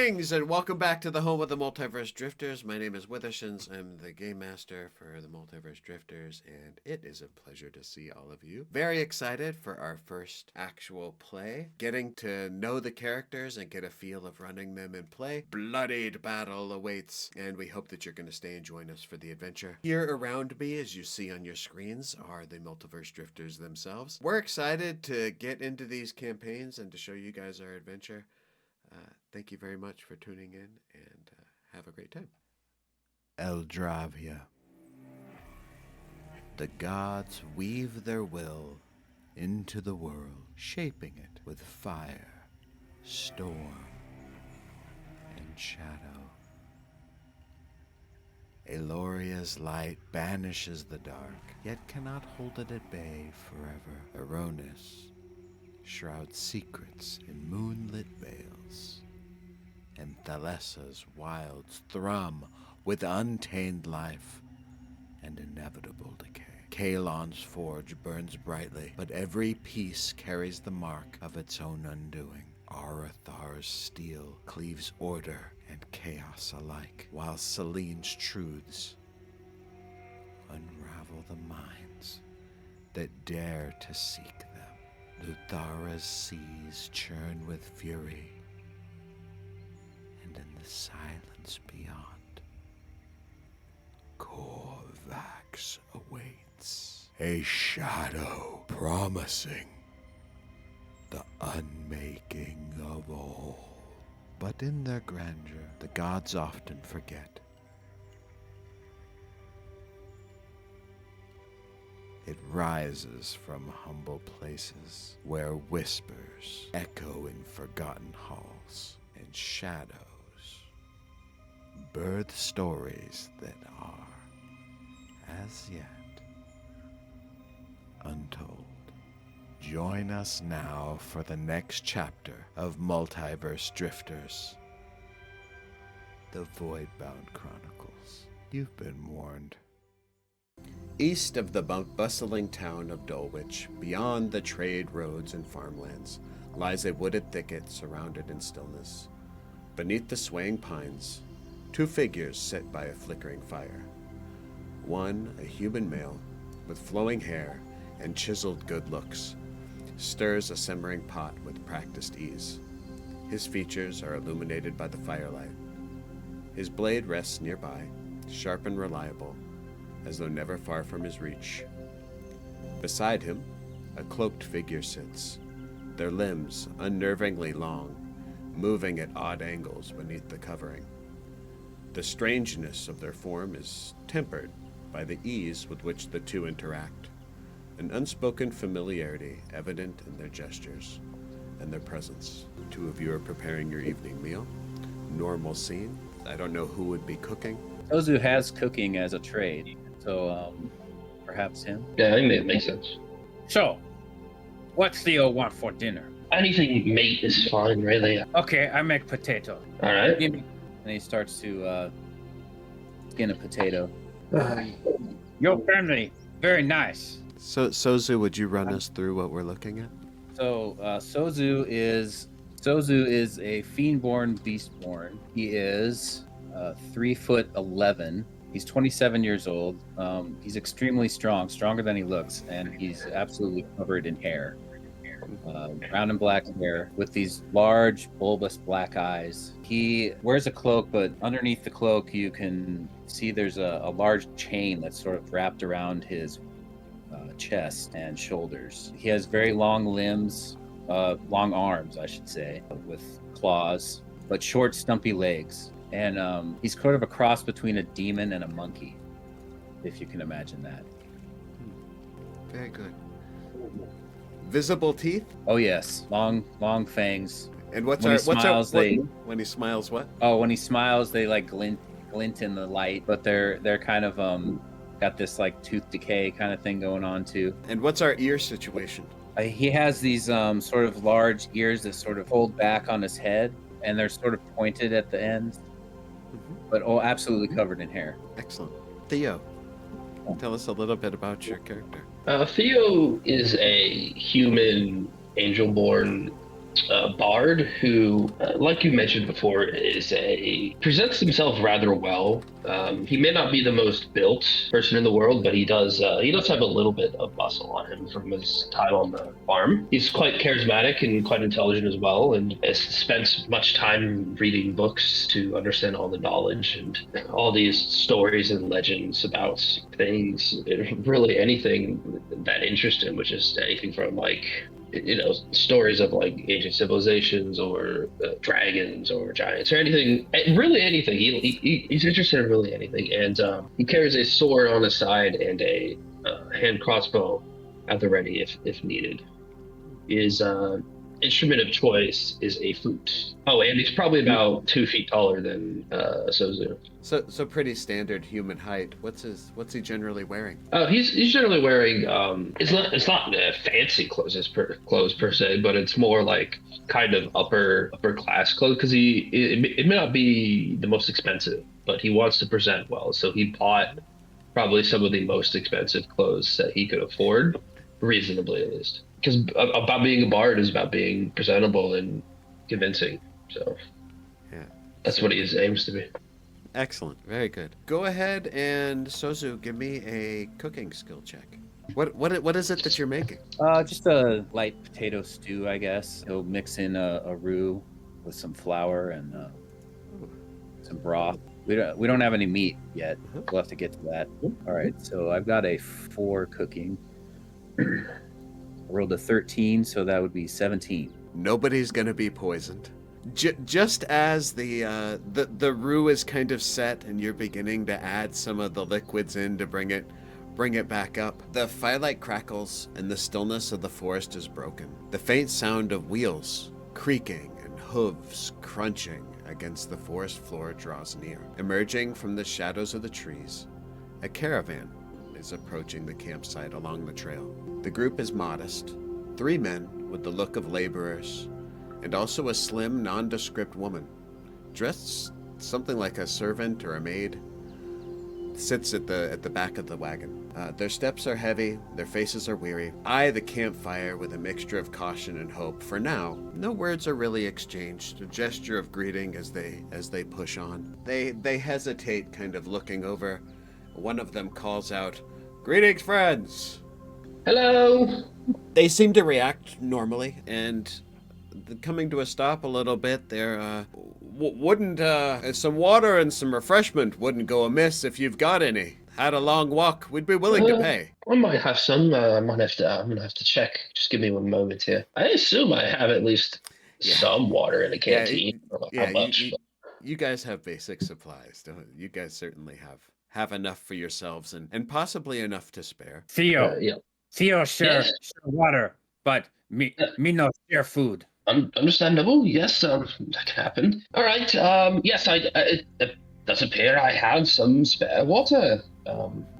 Greetings and welcome back to the home of the Multiverse Drifters. My name is Withershins. I'm the game master for the Multiverse Drifters, and it is a pleasure to see all of you. Very excited for our first actual play, getting to know the characters and get a feel of running them in play. Bloodied battle awaits, and we hope that you're going to stay and join us for the adventure. Here around me, as you see on your screens, are the Multiverse Drifters themselves. We're excited to get into these campaigns and to show you guys our adventure. Thank you very much for tuning in, and have a great time. Eldravia. The gods weave their will into the world, shaping it with fire, storm, and shadow. Eloria's light banishes the dark, yet cannot hold it at bay forever. Aronis shrouds secrets in moonlit veils, and Thalessa's wilds thrum with untamed life and inevitable decay. Kalon's forge burns brightly, but every piece carries the mark of its own undoing. Arathar's steel cleaves order and chaos alike, while Selene's truths unravel the minds that dare to seek them. Luthara's seas churn with fury, and in the silence beyond, Korvax awaits. A shadow promising the unmaking of all. But in their grandeur, the gods often forget. It rises from humble places where whispers echo in forgotten halls, and shadows birth stories that are, as yet, untold. Join us now for the next chapter of Multiverse Drifters, the Voidbound Chronicles. You've been warned. East of the bustling town of Dulwich, beyond the trade roads and farmlands, lies a wooded thicket surrounded in stillness. Beneath the swaying pines, two figures sit by a flickering fire. One, a human male, with flowing hair and chiseled good looks, stirs a simmering pot with practiced ease. His features are illuminated by the firelight. His blade rests nearby, sharp and reliable, as though never far from his reach. Beside him, a cloaked figure sits, their limbs unnervingly long, moving at odd angles beneath the covering. The strangeness of their form is tempered by the ease with which the two interact, an unspoken familiarity evident in their gestures and their presence. The two of you are preparing your evening meal. Normal scene. I don't know who would be cooking. Ozu has cooking as a trade, so perhaps him. Yeah, I think that makes sense. So, what Theo want for dinner? Anything meat is fine, really. Okay, I make potato. All right. And he starts to skin a potato. Your family, very nice. So, Sozu, would you run us through what we're looking at? So Sozu is a fiend-born beast-born. He is 3'11". He's 27 years old. He's extremely strong, stronger than he looks, and he's absolutely covered in hair. Brown and black hair with these large, bulbous black eyes. He wears a cloak, but underneath the cloak you can see there's a large chain that's sort of wrapped around his chest and shoulders. He has very long limbs, long arms, I should say, with claws, but short, stumpy legs. And he's sort of a cross between a demon and a monkey, if you can imagine that. Very good. Visible teeth? Oh yes, long fangs. And when he smiles, what? Oh, when he smiles, they like glint in the light, but they're kind of got this like tooth decay kind of thing going on too. And what's our ear situation? He has these sort of large ears that sort of hold back on his head, and they're sort of pointed at the ends. But absolutely covered in hair. Excellent. Theo, tell us a little bit about your character. Theo is a human, angel-born bard who, like you mentioned before, presents himself rather well. He may not be the most built person in the world, but he does have a little bit of muscle on him from his time on the farm. He's quite charismatic and quite intelligent as well, and has spent much time reading books to understand all the knowledge and all these stories and legends about things, really anything that interests him, which is anything from stories of like ancient civilizations or dragons or giants or anything, really anything. He's interested in really anything, and he carries a sword on his side and a hand crossbow at the ready if needed. His instrument of choice is a flute. Oh, and he's probably about 2 feet taller than Sozu. So pretty standard human height. What's he generally wearing? Oh, he's generally wearing it's not fancy clothes per se, but it's more like kind of upper class clothes because it may not be the most expensive, but he wants to present well, so he bought probably some of the most expensive clothes that he could afford, reasonably at least. Because about being a bard is about being presentable and convincing. So yeah, that's what he aims to be. Excellent. Very good. Go ahead and Sozu, give me a cooking skill check. What is it that you're making? Just a light potato stew, I guess. He'll mix in a roux with some flour and some broth. We don't have any meat yet. We'll have to get to that. All right, so I've got a 4 cooking. I rolled a 13, so that would be 17. Nobody's gonna be poisoned. Just as the roux is kind of set and you're beginning to add some of the liquids in to bring it back up, the firelight crackles and the stillness of the forest is broken. The faint sound of wheels creaking and hooves crunching against the forest floor draws near. Emerging from the shadows of the trees, a caravan is approaching the campsite along the trail. The group is modest, 3 men with the look of laborers, and also a slim, nondescript woman, dressed something like a servant or a maid, sits at the back of the wagon. Their steps are heavy, their faces are weary, eye the campfire with a mixture of caution and hope. For now, no words are really exchanged, a gesture of greeting as they push on. They hesitate, kind of looking over. One of them calls out, "Greetings, friends!" Hello. They seem to react normally, and coming to a stop a little bit, there wouldn't some water and some refreshment wouldn't go amiss if you've got any. Had a long walk, we'd be willing to pay. I might have some. I'm gonna have to check. Just give me one moment here. I assume I have at least some water in a canteen. I don't know how much. You guys have basic supplies, don't you? Guys certainly have enough for yourselves and possibly enough to spare. Theo, Yeah. Theo, share water, but me no share food. Understandable. Yes, that can happen. All right. Yes, it does appear I have some spare water.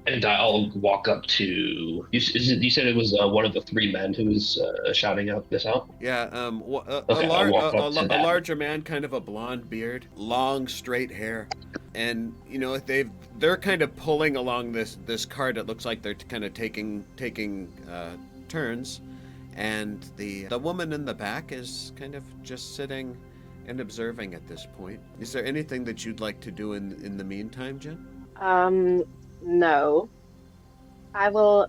And I'll walk up to you. You said it was one of the 3 men who was shouting out this out. Yeah. Okay, a larger man, kind of a blonde beard, long straight hair, and they're kind of pulling along this cart. It looks like they're kind of taking turns. And the woman in the back is kind of just sitting and observing at this point. Is there anything that you'd like to do in the meantime, Jen? No. I will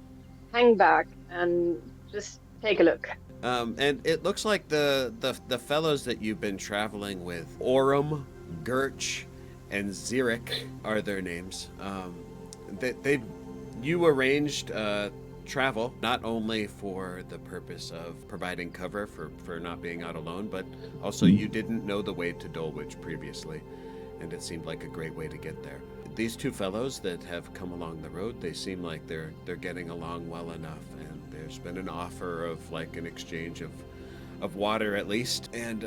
hang back and just take a look. And it looks like the fellows that you've been traveling with, Orem, Gertch, and Zirik are their names. You arranged travel, not only for the purpose of providing cover for not being out alone, but also you didn't know the way to Dulwich previously, and it seemed like a great way to get there. These 2 fellows that have come along the road, they seem like they're getting along well enough, and there's been an offer of like an exchange of water at least, and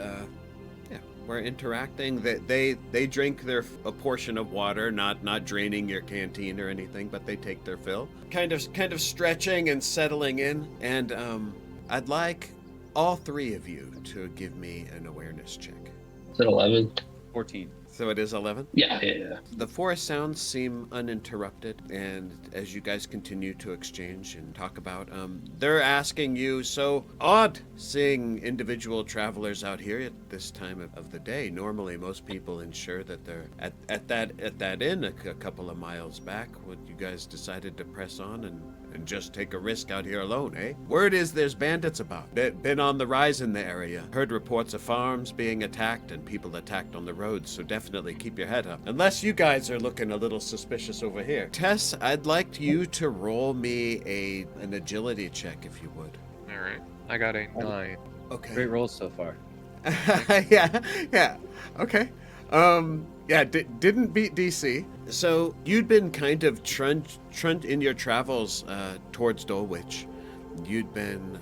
we're interacting. They drink a portion of water, not draining your canteen or anything, but they take their fill. Kind of stretching and settling in, and I'd like all 3 of you to give me an awareness check. Is it 11? 14. So it is 11? Yeah. The forest sounds seem uninterrupted, and as you guys continue to exchange and talk about, they're asking you, so odd seeing individual travelers out here at this time of the day. Normally, most people ensure that they're at that inn a couple of miles back. What you guys decided to press on and just take a risk out here alone, eh? Word is there's bandits about. Been on the rise in the area. Heard reports of farms being attacked and people attacked on the roads, so definitely keep your head up. Unless you guys are looking a little suspicious over here. Tess, I'd like you to roll me an agility check, if you would. All right. I got a 9. Okay. Great rolls so far. yeah. Okay. Didn't beat DC. So you'd been kind of trudged in your travels towards Dulwich. You'd been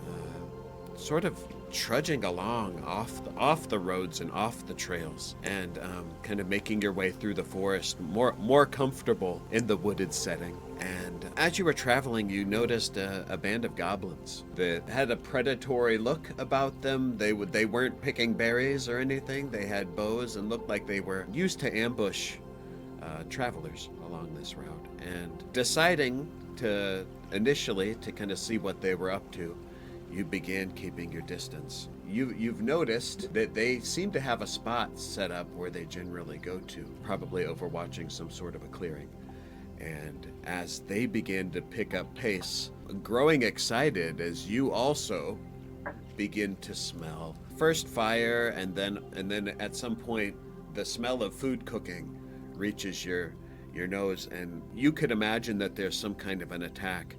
sort of trudging along off the roads and off the trails, and kind of making your way through the forest, more comfortable in the wooded setting. And as you were traveling, you noticed a band of goblins that had a predatory look about them. They weren't picking berries or anything. They had bows and looked like they were used to ambush travelers along this route. And deciding initially to kind of see what they were up to, you began keeping your distance. You've noticed that they seem to have a spot set up where they generally go to, probably overwatching some sort of a clearing. And as they began to pick up pace, growing excited as you also begin to smell first fire, and then at some point the smell of food cooking reaches your nose, and you could imagine that there's some kind of an attack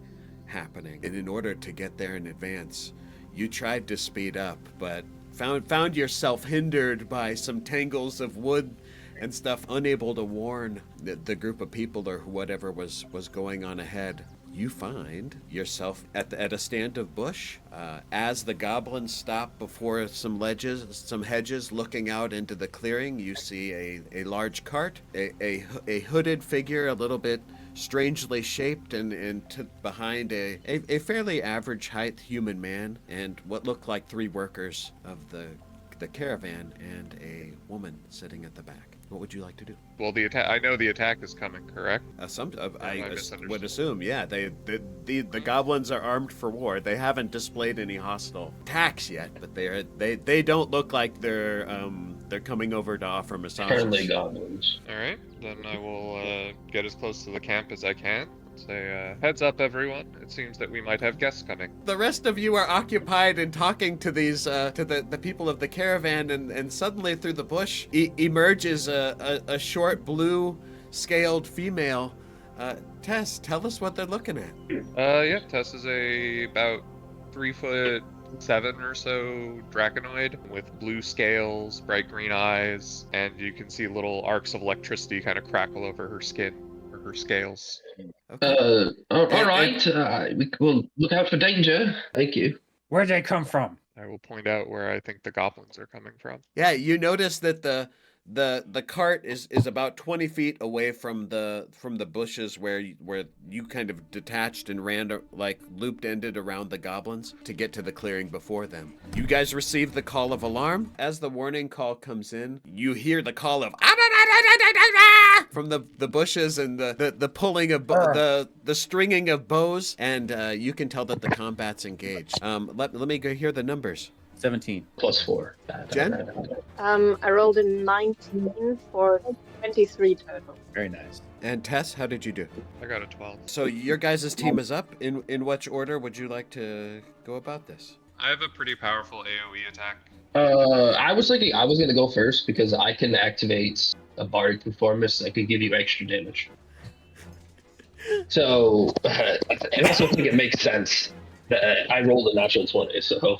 happening. And in order to get there in advance, you tried to speed up, but found yourself hindered by some tangles of wood and stuff, unable to warn the group of people or whatever was going on ahead. You find yourself at a stand of bush. As the goblins stop before some hedges, looking out into the clearing, you see a large cart, a hooded figure, a little bit strangely shaped, and behind a fairly average height human man, and what looked like 3 workers of the caravan, and a woman sitting at the back. What would you like to do? Well, I know the attack is coming, correct? I would assume, yeah. The goblins are armed for war. They haven't displayed any hostile attacks yet, but they don't look like they're coming over to offer massages. Friendly goblins. All right, then I will get as close to the camp as I can. Say, heads up, everyone. It seems that we might have guests coming. The rest of you are occupied in talking to these, to the people of the caravan, and suddenly through the bush emerges a short blue-scaled female. Tess, tell us what they're looking at. Yeah, Tess is about 3'7" or so draconoid with blue scales, bright green eyes, and you can see little arcs of electricity kind of crackle over her skin, or her scales. Okay. All right. We will look out for danger. Thank you. Where'd they come from? I will point out where I think the goblins are coming from. Yeah, you notice that the cart is about 20 feet away from the bushes where you kind of detached and ran, like looped ended around the goblins to get to the clearing before them. You guys receive the call of alarm. As the warning call comes in, you hear the call of from the bushes, and the pulling of the stringing of bows, and you can tell that the combat's engaged. Let me go hear the numbers. 17. +4. Jen? I rolled a 19 for 23 total. Very nice. And Tess, how did you do? I got a 12. So your guys' team is up. In which order would you like to go about this? I have a pretty powerful AoE attack. I was thinking I was going to go first because I can activate a bardic performance that could give you extra damage. So I also think it makes sense that I rolled a natural 20, so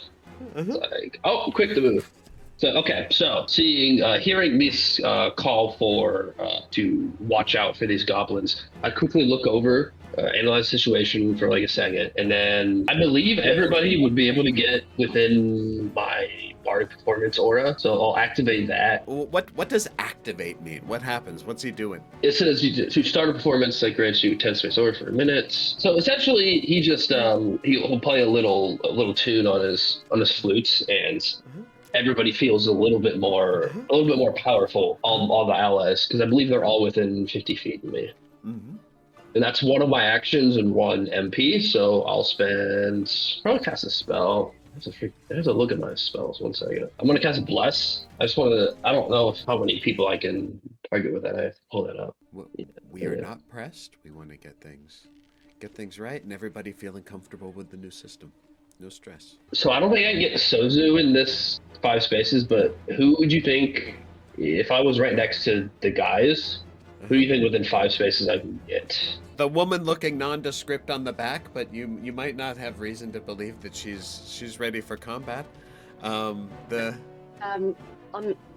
it's like, oh, quick to move. So okay, so hearing this call for to watch out for these goblins, I quickly look over, analyze the situation for like a second, and then I believe everybody would be able to get within my bardic performance aura, so I'll activate that. What does activate mean? What happens? What's he doing? It says to start a performance that grants you 10 space aura for a minute. So essentially, he just he'll play a little tune on his flute, and everybody feels a little bit more powerful. All the allies, because I believe they're all within 50 feet of me. Mm-hmm. And that's one of my actions and one MP. So I'll probably cast a spell. I have to look at my spells 1 second. I'm gonna cast Bless. I don't know how many people I can target with that. I have to pull that up. We are not pressed. We want to get things right, and everybody feeling comfortable with the new system. No stress. So I don't think I can get Sozu in this 5 spaces, but who would you think, if I was right next to the guys, who do you think within 5 spaces I can get? The woman looking nondescript on the back, but you might not have reason to believe that she's ready for combat. On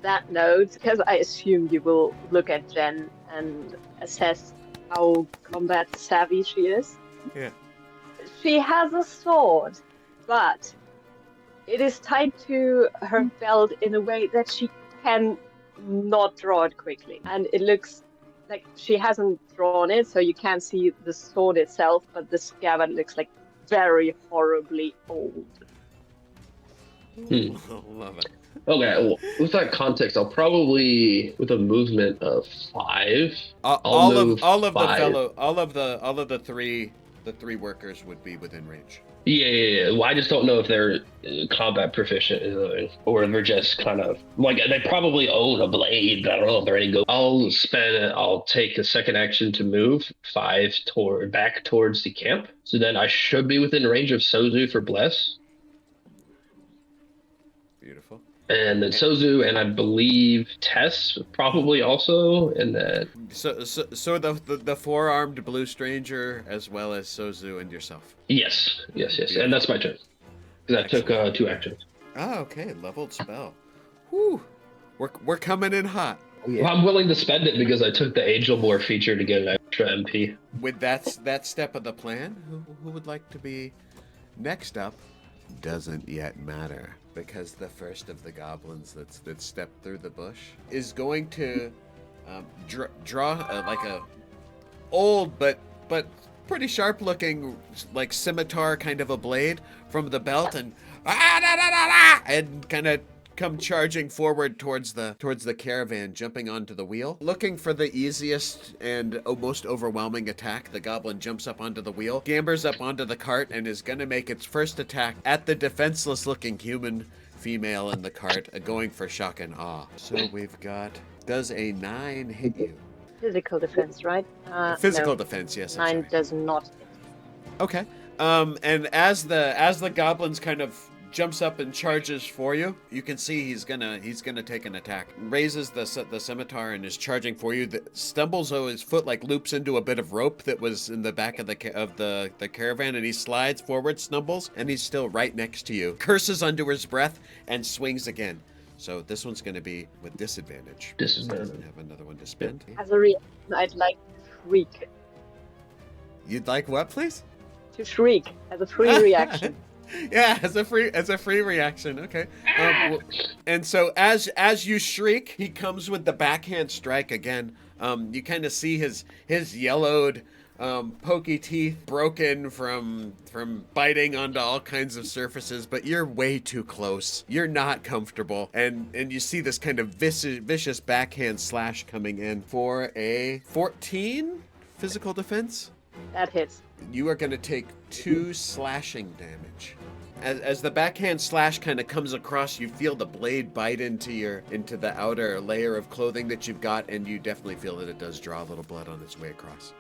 that note, because I assume you will look at Jen and assess how combat savvy she is. Yeah. She has a sword, but it is tied to her belt in a way that she can not draw it quickly. And it looks like she hasn't drawn it, so you can't see the sword itself, but the scabbard looks like very horribly old. Love it. Okay, well, with that context, I'll probably, with a movement of 5, All of the three workers would be within range. Yeah. Well, I just don't know if they're combat proficient, or they're just kind of like they probably own a blade. But I don't know if they're any good. I'll take a second action to move 5 back towards the camp. So then I should be within range of Sozu for Bless. Beautiful. And then Sozu, and I believe Tess probably also, and then So the 4-armed blue stranger as well as Sozu and yourself. yes, and that's my turn because I took 2 actions. Oh, okay, leveled spell. Whew, we're coming in hot. Well, I'm willing to spend it because I took the Angel More feature to get an extra MP. With that step of the plan, who would like to be next up? Doesn't yet matter, because the first of the goblins that stepped through the bush is going to draw like a old but pretty sharp looking like scimitar kind of a blade from the belt and kind of come charging forward towards the caravan, jumping onto the wheel. Looking for the easiest and most overwhelming attack, the goblin jumps up onto the wheel, gambers up onto the cart, and is gonna make its first attack at the defenseless looking human female in the cart, going for shock and awe. So we've got, does a 9 hit you? Physical defense, right? Physical no. defense, yes. 9 does not hit. Okay. And as the goblins kind of jumps up and charges for you, you can see he's gonna take an attack. Raises the scimitar and is charging for you. Stumbles, his foot like loops into a bit of rope that was in the back of the caravan, and he slides forward, stumbles, and he's still right next to you. Curses under his breath and swings again. So this one's gonna be with disadvantage. Doesn't have another one to spend. As a reaction, I'd like to shriek. You'd like what, please? To shriek as a free reaction. Yeah, as a free reaction. Okay. And so as you shriek, he comes with the backhand strike again. You kind of see his yellowed, pokey teeth broken from biting onto all kinds of surfaces, but you're way too close. You're not comfortable, and you see this kind of vicious backhand slash coming in for a 14 physical defense. That hits. You are going to take 2 slashing damage. As the backhand slash kind of comes across, you feel the blade bite into the outer layer of clothing that you've got, and you definitely feel that it does draw a little blood on its way across.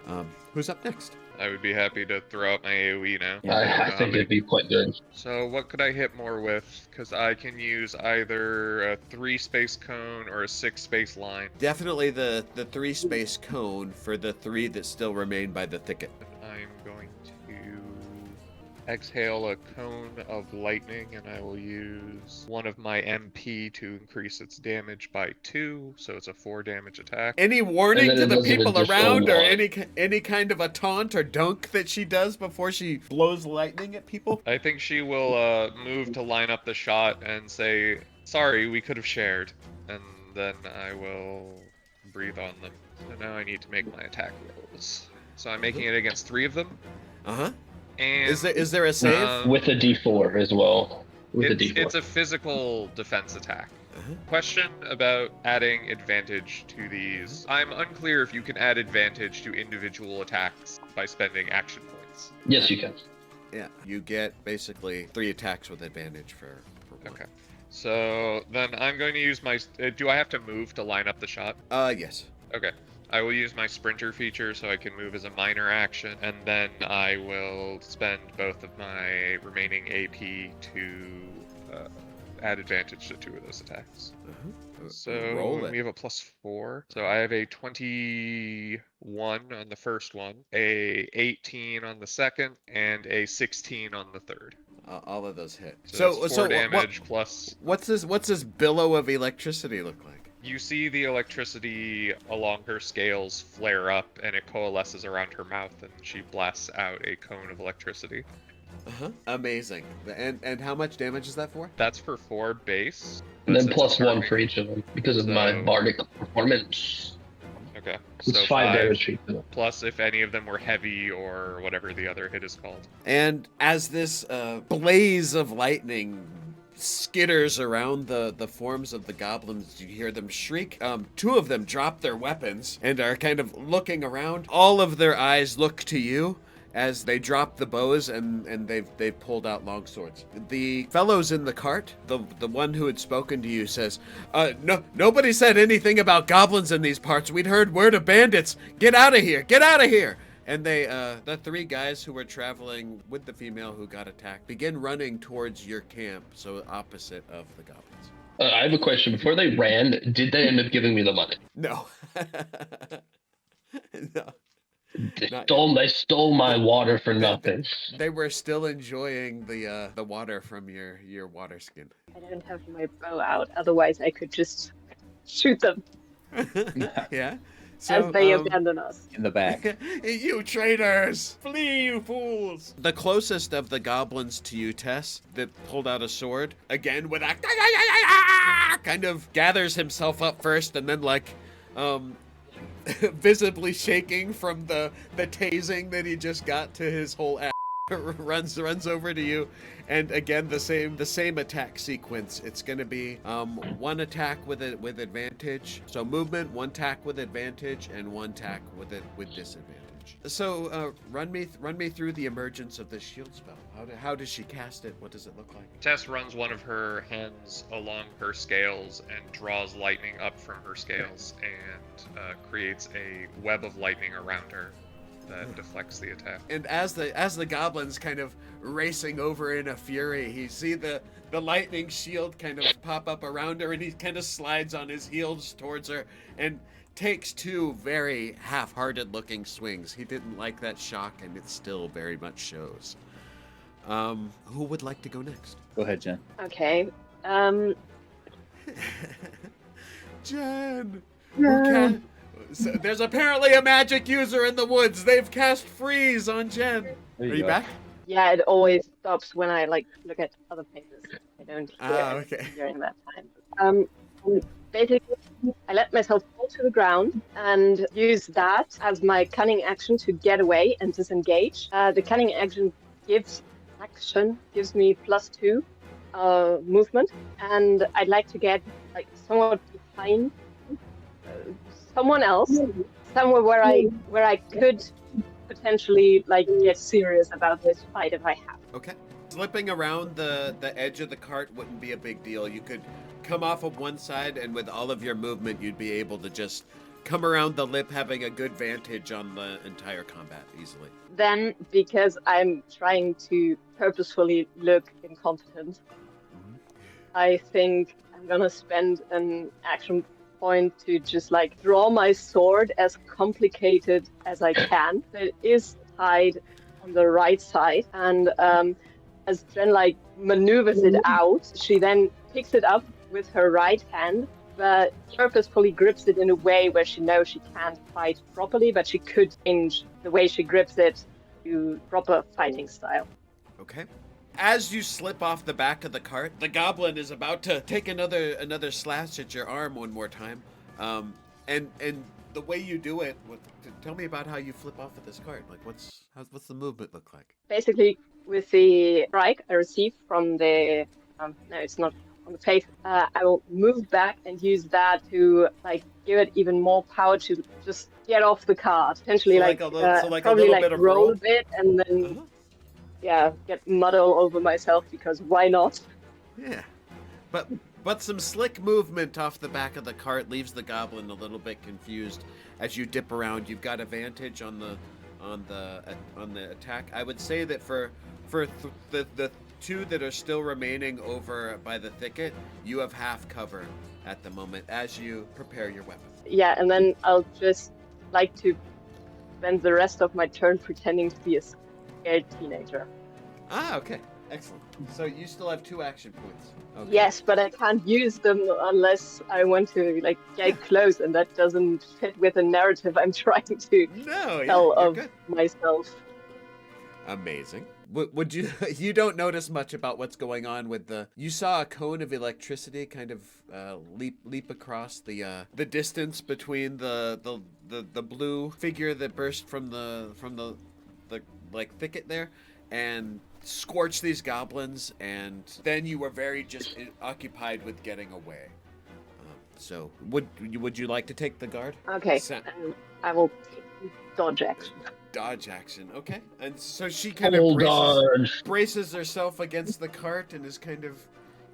Who's up next? I would be happy to throw out my AoE now. I think it'd be quite good. So what could I hit more with? Because I can use either a 3-space cone or a 6-space line. Definitely the 3-space cone for the 3 that still remain by the thicket. I'm going to exhale a cone of lightning, and I will use one of my MP to increase its damage by 2, so it's a 4 damage attack. Any warning to the people around, or one. any kind of a taunt or dunk that she does before she blows lightning at people? I think she will move to line up the shot and say, "Sorry, we could have shared," and then I will breathe on them. So now I need to make my attack rolls. So I'm making it against 3 of them. Uh-huh. And Is there a save? With a D4 as well. with a It's, D4. it's a physical defense attack. Uh-huh. Question about adding advantage to these. I'm unclear if you can add advantage to individual attacks by spending action points. Yes, you can. Yeah, you get basically 3 attacks with advantage for one. Okay. So then I'm going to use my. Do I have to move to line up the shot? Yes. Okay. I will use my sprinter feature so I can move as a minor action, and then I will spend both of my remaining AP to add advantage to 2 of those attacks. So roll it. we have a +4. So I have a 21 on the first one, a 18 on the second, and a 16 on the third. All of those hit. So, that's 4 what- damage plus. What's this billow of electricity look like? You see the electricity along her scales flare up, and it coalesces around her mouth, and she blasts out a cone of electricity. Amazing. And how much damage is that for? That's for 4 base. And then Since plus it's 1 charming. for each of them because of my So- bardic performance. Okay. It's So 5 damage for each of them. plus if any of them were heavy or whatever the other hit is called. And as this blaze of lightning skitters around the forms of the goblins, you hear them shriek. 2 of them drop their weapons and are kind of looking around. All of their eyes look to you as they drop the bows and they've pulled out long swords. The fellows in the cart, the one who had spoken to you says, nobody said anything about goblins in these parts. We'd heard word of bandits. Get out of here! Get out of here! And they, the 3 guys who were traveling with the female who got attacked, begin running towards your camp, so opposite of the goblins. I have a question. Before they ran, did they end up giving me the money? No. No. They stole my water for nothing. They were still enjoying the water from your water skin. I don't have my bow out, otherwise I could just shoot them Yeah. as they abandon us. In the back. You traitors! Flee, you fools! The closest of the goblins to you, Tess, that pulled out a sword, again with a kind of gathers himself up first and then visibly shaking from the tasing that he just got to his whole ass. runs over to you, and again the same attack sequence. It's going to be 1 attack with advantage. So movement, 1 attack with advantage, and 1 attack with disadvantage. So run me through the emergence of this shield spell. How does she cast it? What does it look like? Tess runs one of her hands along her scales and draws lightning up from her scales and creates a web of lightning around her that deflects the attack. And as the goblin's kind of racing over in a fury, you see the lightning shield kind of pop up around her, and he kind of slides on his heels towards her and takes 2 very half-hearted looking swings. He didn't like that shock, and it still very much shows. Who would like to go next? Go ahead, Jen. Okay. Jen! So there's apparently a magic user in the woods. They've cast freeze on Jen. There Are you go. back? Yeah, it always stops when I look at other places. I don't hear Okay. anything during that time. Basically, I let myself fall to the ground and use that as my cunning action to get away and disengage. The cunning action gives me +2 movement, and I'd like to get somewhat behind someone else, somewhere where I could potentially get serious about this fight if I have. Okay. Slipping around the edge of the cart wouldn't be a big deal. You could come off of one side, and with all of your movement, you'd be able to just come around the lip, having a good vantage on the entire combat easily. Then, because I'm trying to purposefully look incompetent, I think I'm gonna spend an action point to just draw my sword as complicated as I can. It is tied on the right side, and as Jen maneuvers it out, she then picks it up with her right hand, but purposefully grips it in a way where she knows she can't fight properly, but she could change the way she grips it to proper fighting style. Okay. As you slip off the back of the cart, the goblin is about to take another slash at your arm one more time. And the way you do it, tell me about how you flip off of this cart. What's the movement look like? Basically, with the strike I received from the no, it's not on the face. I will move back and use that to like give it even more power to just get off the cart. Potentially So like, like a little- so like a probably little like bit of roll roll? a bit and then Uh-huh. yeah, get mud all over myself because why not? Yeah, but some slick movement off the back of the cart leaves the goblin a little bit confused as you dip around. You've got advantage on the attack. I would say that for the two that are still remaining over by the thicket, you have half cover at the moment as you prepare your weapon. Yeah, and then I'll just like to spend the rest of my turn pretending to be a scared teenager. Ah, okay, excellent. So you still have 2 action points. Okay. Yes, but I can't use them unless I want to like get close, and that doesn't fit with the narrative I'm trying to No, yeah, tell you're of good. myself. Amazing. Would you you don't notice much about what's going on with the you saw a cone of electricity kind of leap across the distance between the blue figure that burst from the like thicket there and scorch these goblins, and then you were very just occupied with getting away. So would you like to take the guard? Okay, Sa- I will take dodge action. Dodge action, okay. And so she kind of Oh God. braces herself against the cart and is kind of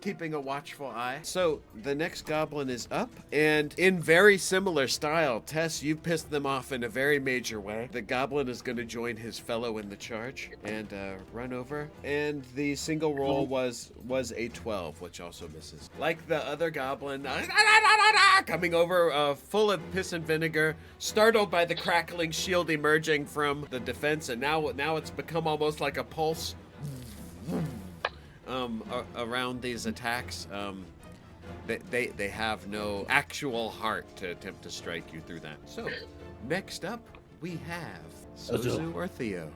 keeping a watchful eye. So the next goblin is up, and in very similar style, Tess, you pissed them off in a very major way. The goblin is going to join his fellow in the charge and run over, and the single roll was a 12, which also misses. Like the other goblin, coming over full of piss and vinegar, startled by the crackling shield emerging from the defense, and now it's become almost like a pulse around these attacks. They have no actual heart to attempt to strike you through that. So next up we have Sozu or Theo.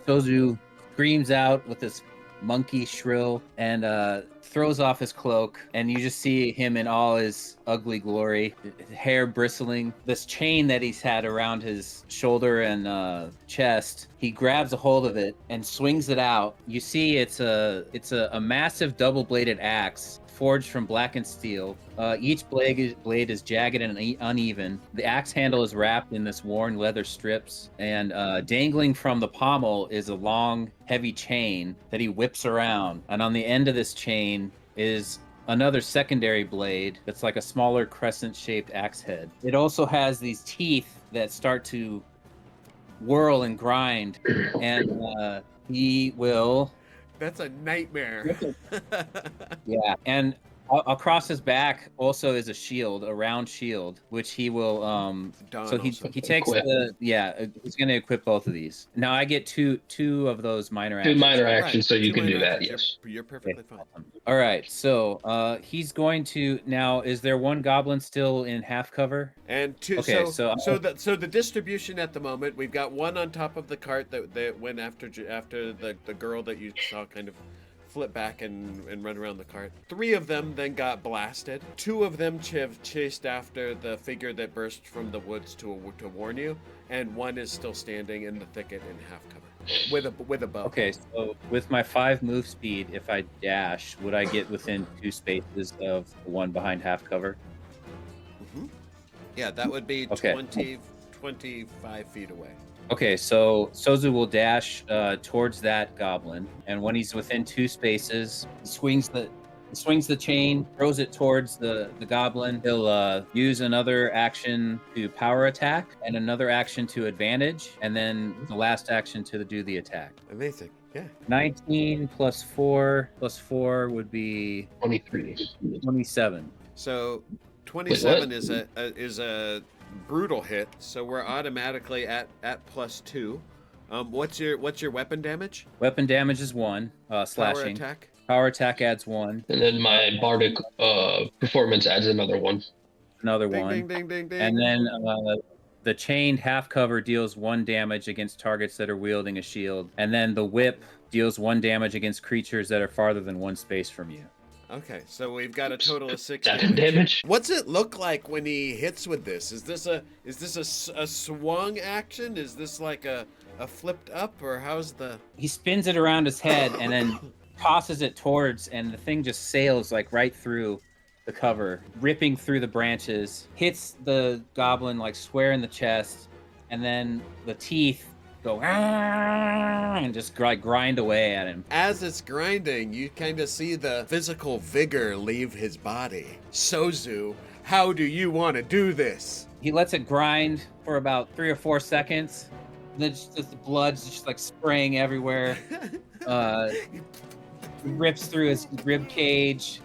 Sozu screams out with this monkey shrill and throws off his cloak, and you just see him in all his ugly glory, hair bristling, this chain that he's had around his shoulder and chest. He grabs a hold of it and swings it out. You see it's a massive double-bladed axe forged from blackened steel. Each blade is jagged and uneven. The axe handle is wrapped in this worn leather strips, and dangling from the pommel is a long, heavy chain that he whips around. And on the end of this chain is another secondary blade that's like a smaller crescent-shaped axe head. It also has these teeth that start to whirl and grind, and he will... That's a nightmare. Yeah, and across his back also is a shield, a round shield, which he will Don so he also. takes Equip. he's going to equip both of these. Now I get two of those minor Two actions. minor Right, actions, so you 2 can do minor that. actions. Yes. You're perfectly fine. All right, so he's going to now. Is there one goblin still in half cover? And two, Okay, so so- the distribution at the moment, we've got one on top of the cart that went after the girl that you saw kind of flip back and run around the cart. 3 of them then got blasted. 2 of them chased after the figure that burst from the woods to warn you, and 1 is still standing in the thicket in half cover with a bow. Okay, so with my 5 move speed, if I dash, would I get within 2 spaces of the one behind half cover? Mhm. Yeah, that would be Okay. 25 feet away. Okay, so Sozu will dash towards that goblin, and when he's within 2 spaces, he swings the chain, throws it towards the goblin. He'll use another action to power attack, and another action to advantage, and then the last action to do the attack. Amazing. Yeah. 19 plus 4 would be 23. 27. So 27 what? is a brutal hit, so we're automatically at +2. What's your weapon damage? Weapon damage is 1, slashing. Power attack. Power attack adds 1, And then my bardic performance adds another 1. another Ding 1. ding ding ding ding. And then the chained half cover deals 1 damage against targets that are wielding a shield. And then the whip deals 1 damage against creatures that are farther than 1 space from you. Okay, so we've got a total of 6 7 damage. What's it look like when he hits with this? Is this a swung action? Is this like a flipped up, or how's the? He spins it around his head, and then tosses it towards, and the thing just sails like right through the cover, ripping through the branches, hits the goblin like square in the chest, and then the teeth go and just grind away at him. As it's grinding, you kind of see the physical vigor leave his body. Sozu, how do you want to do this? He lets it grind for about 3 or 4 seconds. Then just the blood's just like spraying everywhere. Rips through his rib cage,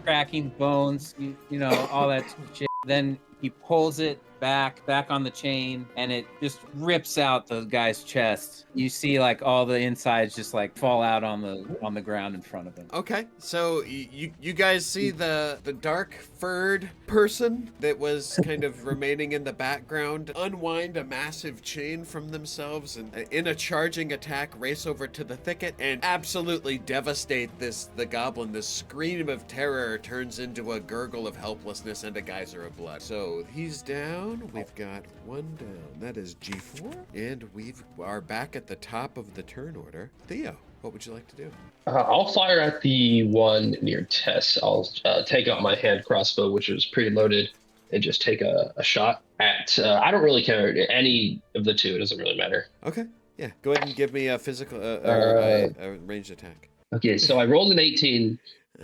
cracking bones, you know, all that shit. Then he pulls it back on the chain, and it just rips out the guy's chest. You see like all the insides just like fall out on the ground in front of him. Okay, so you guys see the dark furred person that was kind of remaining in the background unwind a massive chain from themselves and in a charging attack race over to the thicket and absolutely devastate the goblin. This scream of terror turns into a gurgle of helplessness and a geyser of blood. So he's down. We've got one down. That is G4, and we are back at the top of the turn order. Theo, what would you like to do? I'll fire at the one near Tess. I'll take out my hand crossbow, which is preloaded, and just take a shot at. I don't really care any of the two. It doesn't really matter. Okay. Yeah. Go ahead and give me a physical a ranged attack. Okay, so I rolled an 18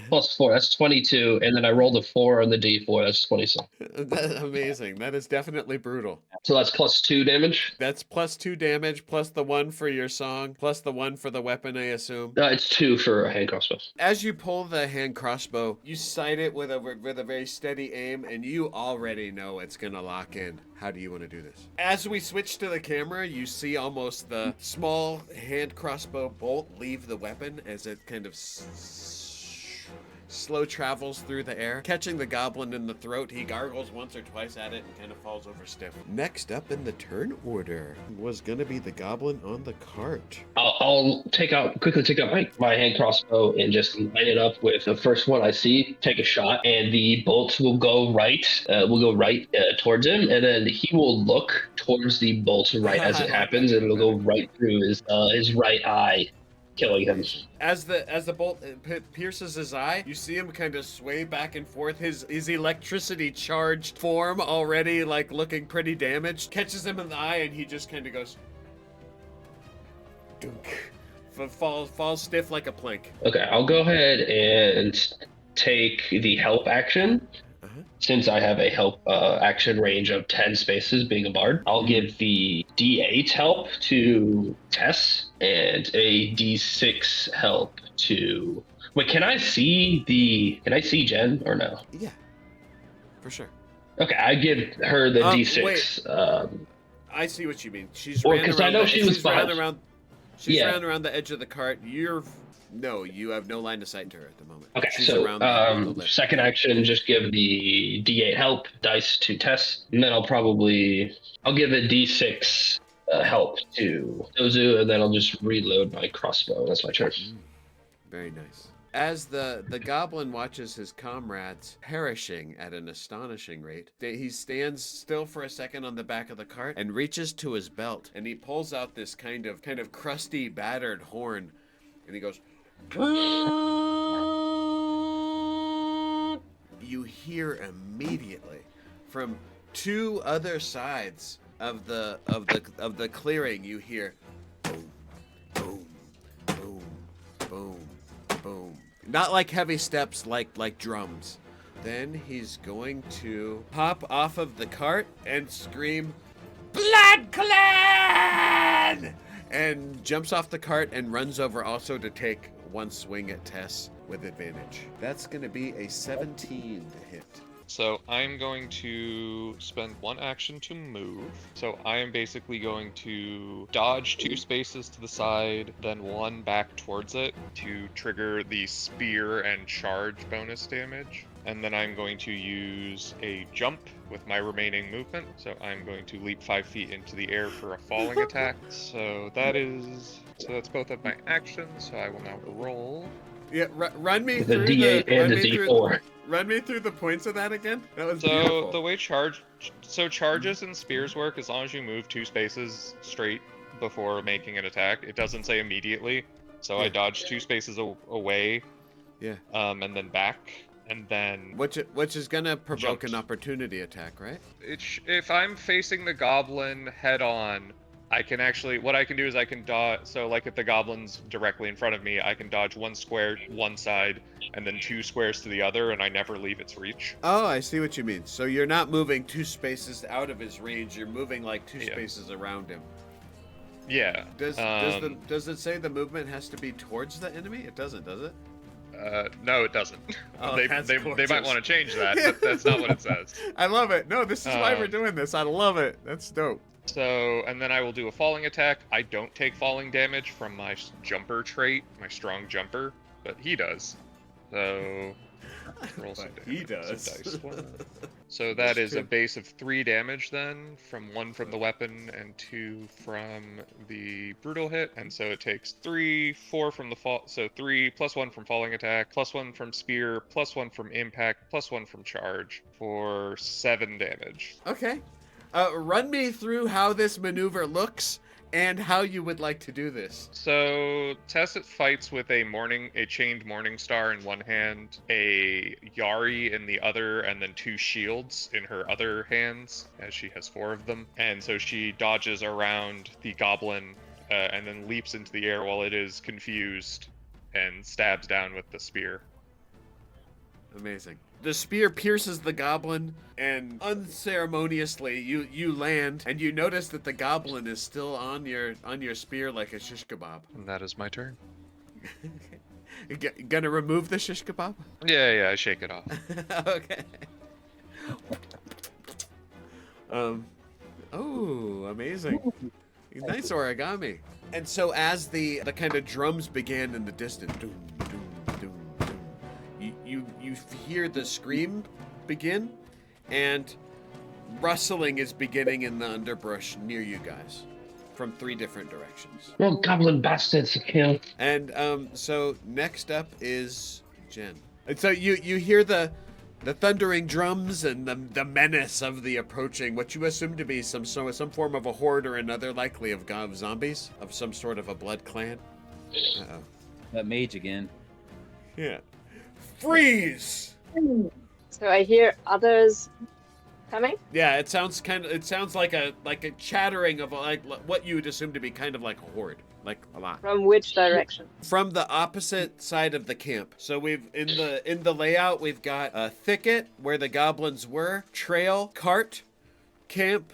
plus 4. That's 22, and then I rolled a 4 on the D4. That's 26. That's amazing. That is definitely brutal. So that's plus 2 damage. That's plus 2 damage, plus the 1 for your song, plus the 1 for the weapon, I assume. It's 2 for a hand crossbow. As you pull the hand crossbow, you sight it with a very steady aim, and you already know it's gonna lock in. How do you want to do this? As we switch to the camera, you see almost the small hand crossbow bolt leave the weapon as it kind of slow travels through the air, catching the goblin in the throat. He gargles once or twice at it and kind of falls over stiff. Next up in the turn order was gonna be the goblin on the cart. I'll quickly take out my hand crossbow and just line it up with the first one I see, take a shot, and the bolt will go right towards him, and then he will look towards the bolt right as it happens, and it'll go right through his right eye, killing him. As the bolt pierces his eye, you see him kind of sway back and forth. His electricity charged form already like looking pretty damaged catches him in the eye, and he just kind of goes dunk, falls stiff like a plank. Okay, I'll go ahead and take the help action. Since I have a help action range of 10 spaces being a bard, I'll give the D8 help to Tess and a D6 help to... Wait, can I see Jen or no? Yeah, for sure. Okay, I give her the D6. I see what you mean. She's Or because I know she was ran fine. She's ran around the edge of the cart. You have no line of sight to her at the moment. Okay, She's so around the lip. second action, just give the D8 help dice to Tess, and then I'll give a D6 help to Ozu, and then I'll just reload my crossbow. That's my turn. Very nice. As the goblin watches his comrades perishing at an astonishing rate, he stands still for a second on the back of the cart and reaches to his belt, and he pulls out this kind of crusty, battered horn, and he goes. You hear immediately from two other sides of the clearing. You hear boom, boom, boom, boom, boom. Not like heavy steps, like drums. Then he's going to hop off of the cart and scream, "Blood Clan!" and jumps off the cart and runs over also to take one swing at Tess with advantage. That's going to be a 17 to hit. So I'm going to spend one action to move. So I am basically going to dodge 2 spaces to the side, then 1 back towards it to trigger the spear and charge bonus damage. And then I'm going to use a jump with my remaining movement. So I'm going to leap 5 feet into the air for a falling attack. So that's both of my actions. So I will now roll. Yeah, run me The through D8 and the D4. Run me through the points of that again. That was So beautiful. the way charges and spears work, as long as you move 2 spaces straight before making an attack, it doesn't say immediately. So Yeah. I dodge 2 spaces away, Yeah. and then back, and then Which is gonna provoke Jumped. an opportunity attack, right? if I'm facing the goblin head on, I can actually, what I can do is I can dodge. So like if the goblin's directly in front of me, I can dodge 1 square one side and then 2 squares to the other, and I never leave its reach. Oh, I see what you mean. So you're not moving 2 spaces out of his range. You're moving like 2 Yeah. spaces around him. Yeah. Does it say the movement has to be towards the enemy? It doesn't, does it? No, it doesn't. Oh, they that's might gorgeous. want to change that, but that's not what it says. I love it. No, this is why we're Um, doing this. I love it. That's dope. So, and then I will do a falling attack. I don't take falling damage from my jumper trait, my strong jumper, but he does. So, roll some But he damage, does. some dice. So that is a base of 3 damage then, from 1 from the weapon and 2 from the brutal hit. And so it takes 3, 4 from the fall. So 3 plus 1 from falling attack, plus 1 from spear, plus 1 from impact, plus 1 from charge for 7 damage. Okay. Run me through how this maneuver looks and how you would like to do this. So Tesset fights with a chained morning star in one hand, a Yari in the other, and then 2 shields in her other hands, as she has 4 of them. And so she dodges around the goblin and then leaps into the air while it is confused and stabs down with the spear. Amazing. The spear pierces the goblin, and unceremoniously you land, and you notice that the goblin is still on your spear like a shish kebab. And that is my turn. Gonna remove the shish kebab? Yeah, I shake it off. Okay. Oh, amazing. Nice origami. And so as the kind of drums begin in the distance, doom, doom, doom, doom, you hear the scream begin, and rustling is beginning in the underbrush near you guys from 3 different directions. Well, goblin bastards, kill. And so next up is Jen. And so you hear the thundering drums and the menace of the approaching, what you assume to be some form of a horde or another, likely of zombies, of some sort of a blood clan. Uh-oh. That mage again. Yeah. Freeze! So I hear others coming. Yeah, it sounds like a chattering of like what you would assume to be kind of like a horde, like a lot. From which direction? From the opposite side of the camp. So we've in the layout we've got a thicket where the goblins were, trail, cart, camp,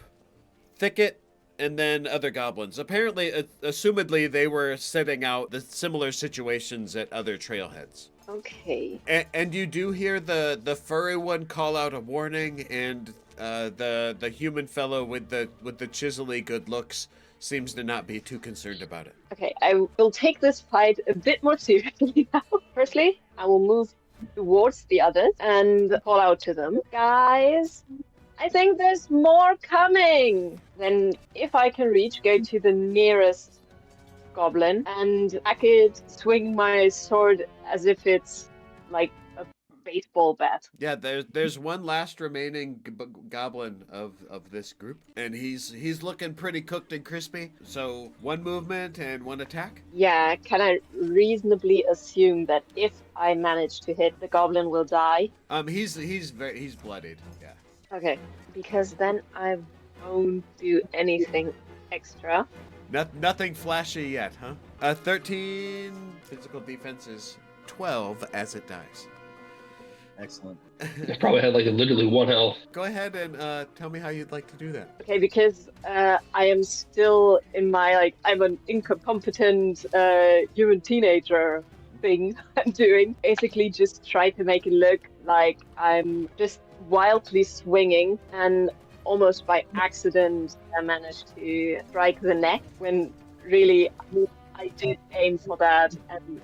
thicket, and then other goblins. Apparently, assumedly, they were setting out the similar situations at other trailheads. Okay. And you do hear the furry one call out a warning, and the human fellow with the chiselly good looks seems to not be too concerned about it. Okay, I will take this fight a bit more seriously now. Firstly, I will move towards the others and call out to them. Guys, I think there's more coming. Then, if I can reach, go to the nearest goblin and I could swing my sword as if it's like a baseball bat. Yeah, there's one last remaining goblin of this group, and he's looking pretty cooked and crispy. So 1 movement and 1 attack. Yeah, can I reasonably assume that if I manage to hit, the goblin will die? He's bloodied. Yeah. Okay, because then I won't do anything extra. Nothing flashy yet, huh? 13 physical defense is 12 as it dies. Excellent. I probably had like literally 1 health. Go ahead and tell me how you'd like to do that. Okay, because I am still in my, I'm an incompetent human teenager thing I'm doing. Basically just try to make it look like I'm just wildly swinging, and almost by accident I managed to strike the neck when really I did aim for that, and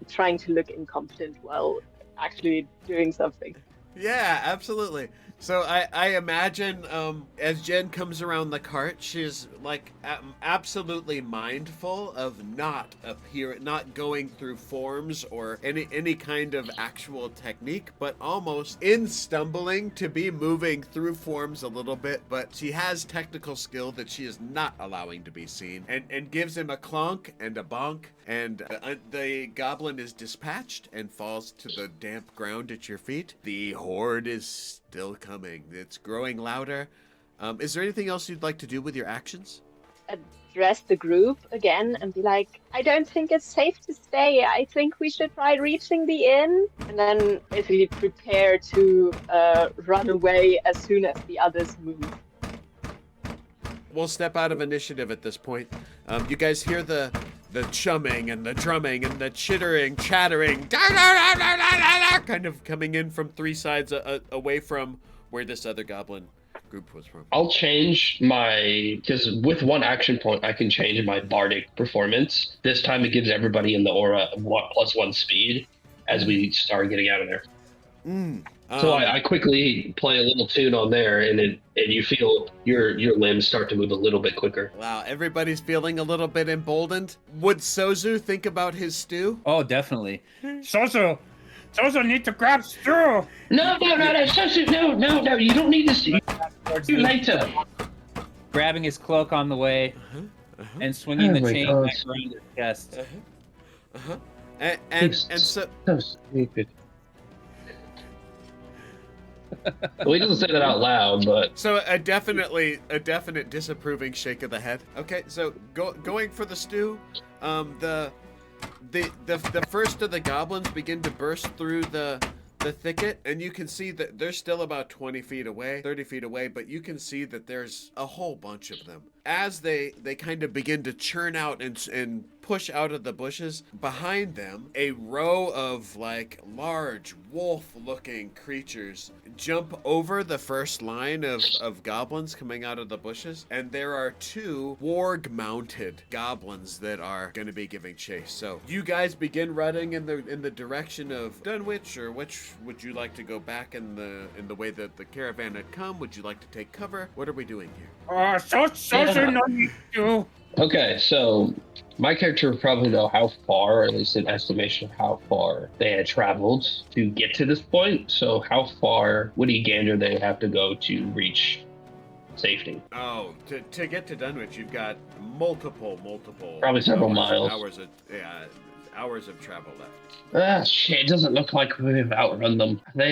trying to look incompetent while actually doing something. Yeah, absolutely. So I imagine as Jen comes around the cart, she's like absolutely mindful of not going through forms or any kind of actual technique, but almost in stumbling to be moving through forms a little bit. But she has technical skill that she is not allowing to be seen, and gives him a clonk and a bonk, and the goblin is dispatched and falls to the damp ground at your feet. The horde is still coming. It's growing louder. Is there anything else you'd like to do with your actions? Address the group again and be like, I don't think it's safe to stay. I think we should try reaching the inn. And then basically prepare to run away as soon as the others move. We'll step out of initiative at this point. You guys hear the chumming and the drumming and the chattering, kind of coming in from three sides away from where this other goblin group was from. I'll change because with one action point, I can change my bardic performance. This time it gives everybody in the aura +1 speed as we start getting out of there. So I quickly play a little tune on there, and you feel your limbs start to move a little bit quicker. Wow, everybody's feeling a little bit emboldened. Would Sozu think about his stew? Oh, definitely. Sozo need to grab stew. No, Susu, no, you don't need this. You later. Grabbing his cloak on the way and swinging the chain back around his chest. And so stupid. Well, he doesn't say that out loud, but so a definite disapproving shake of the head. Okay, so going for the stew, the first of the goblins begin to burst through the thicket, and you can see that they're still about 20 feet away, 30 feet away, but you can see that there's a whole bunch of them. As they kind of begin to churn out and push out of the bushes, behind them, a row of like large wolf-looking creatures jump over the first line of goblins coming out of the bushes, and there are two warg-mounted goblins that are going to be giving chase. So you guys begin running in the direction of Dulwich, or which would you like to go back in the way that the caravan had come? Would you like to take cover? What are we doing here? Sozo no need to. okay. So my character would probably know how far, or at least an estimation of how far they had traveled to get to this point. So how far would he gander they have to go to reach safety? Oh, to get to Dulwich, you've got multiple Probably several miles. Hours of travel left. Ah, shit! It doesn't look like we've outrun them. They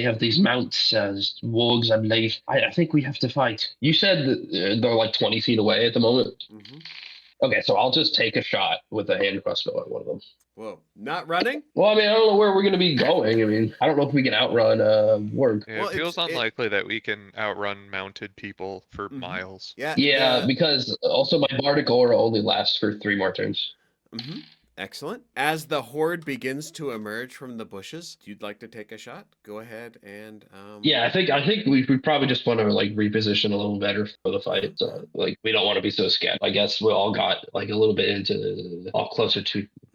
have these mounts as wargs, I believe. I think we have to fight. You said that they're like 20 feet away at the moment. Mm-hmm. Okay, so I'll just take a shot with a hand crossbow at one of them. Whoa, not running? Well, I mean, I don't know where we're gonna be going. I mean, I don't know if we can outrun warg. Yeah, Well, it feels unlikely that we can outrun mounted people for miles. Yeah, because also my bardic aura only lasts for 3 more turns. Mm-hmm. Excellent. As the horde begins to emerge from the bushes, you'd like to take a shot? Go ahead and Yeah, I think we probably just want to like reposition a little better for the fight. So, like, we don't want to be so scared. I guess we all got like a little bit all closer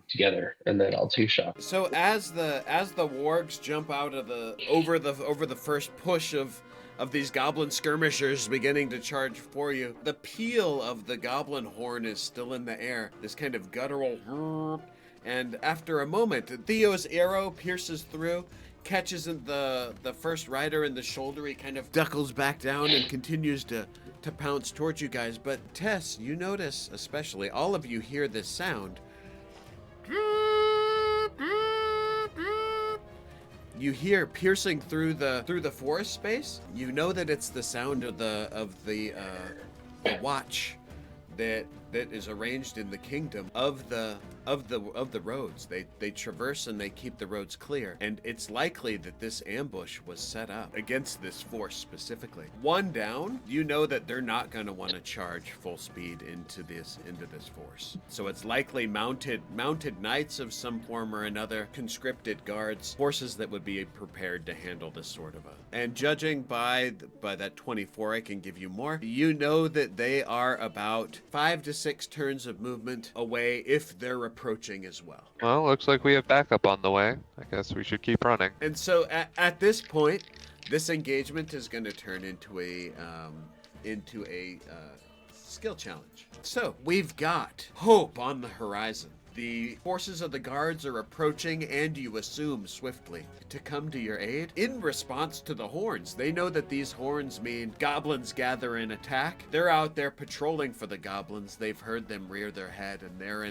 together, and then I'll 2-shot. So as the wargs jump out of over the first push of these goblin skirmishers beginning to charge for you, the peal of the goblin horn is still in the air, this kind of guttural, and after a moment, Theo's arrow pierces through, catches the first rider in the shoulder. He kind of duckles back down and continues to pounce towards you guys. But Tess, you notice, especially, all of you hear this sound. You hear piercing through the forest space. You know that it's the sound of the watch that is arranged in the kingdom of the roads. They traverse and they keep the roads clear, and it's likely that this ambush was set up against this force specifically. One down, you know that they're not going to want to charge full speed into this force. So it's likely mounted knights of some form or another, conscripted guards, forces that would be prepared to handle this sort of a. And judging by that 24, I can give you more. You know that they are about 5 to 6 turns of movement away if they're approaching as well. Well, looks like we have backup on the way. I guess we should keep running. And so at this point, this engagement is going to turn into a skill challenge. So we've got hope on the horizon. The forces of the guards are approaching, and you assume swiftly to come to your aid in response to the horns. They know that these horns mean goblins gather and attack. They're out there patrolling for the goblins. They've heard them rear their head, and they're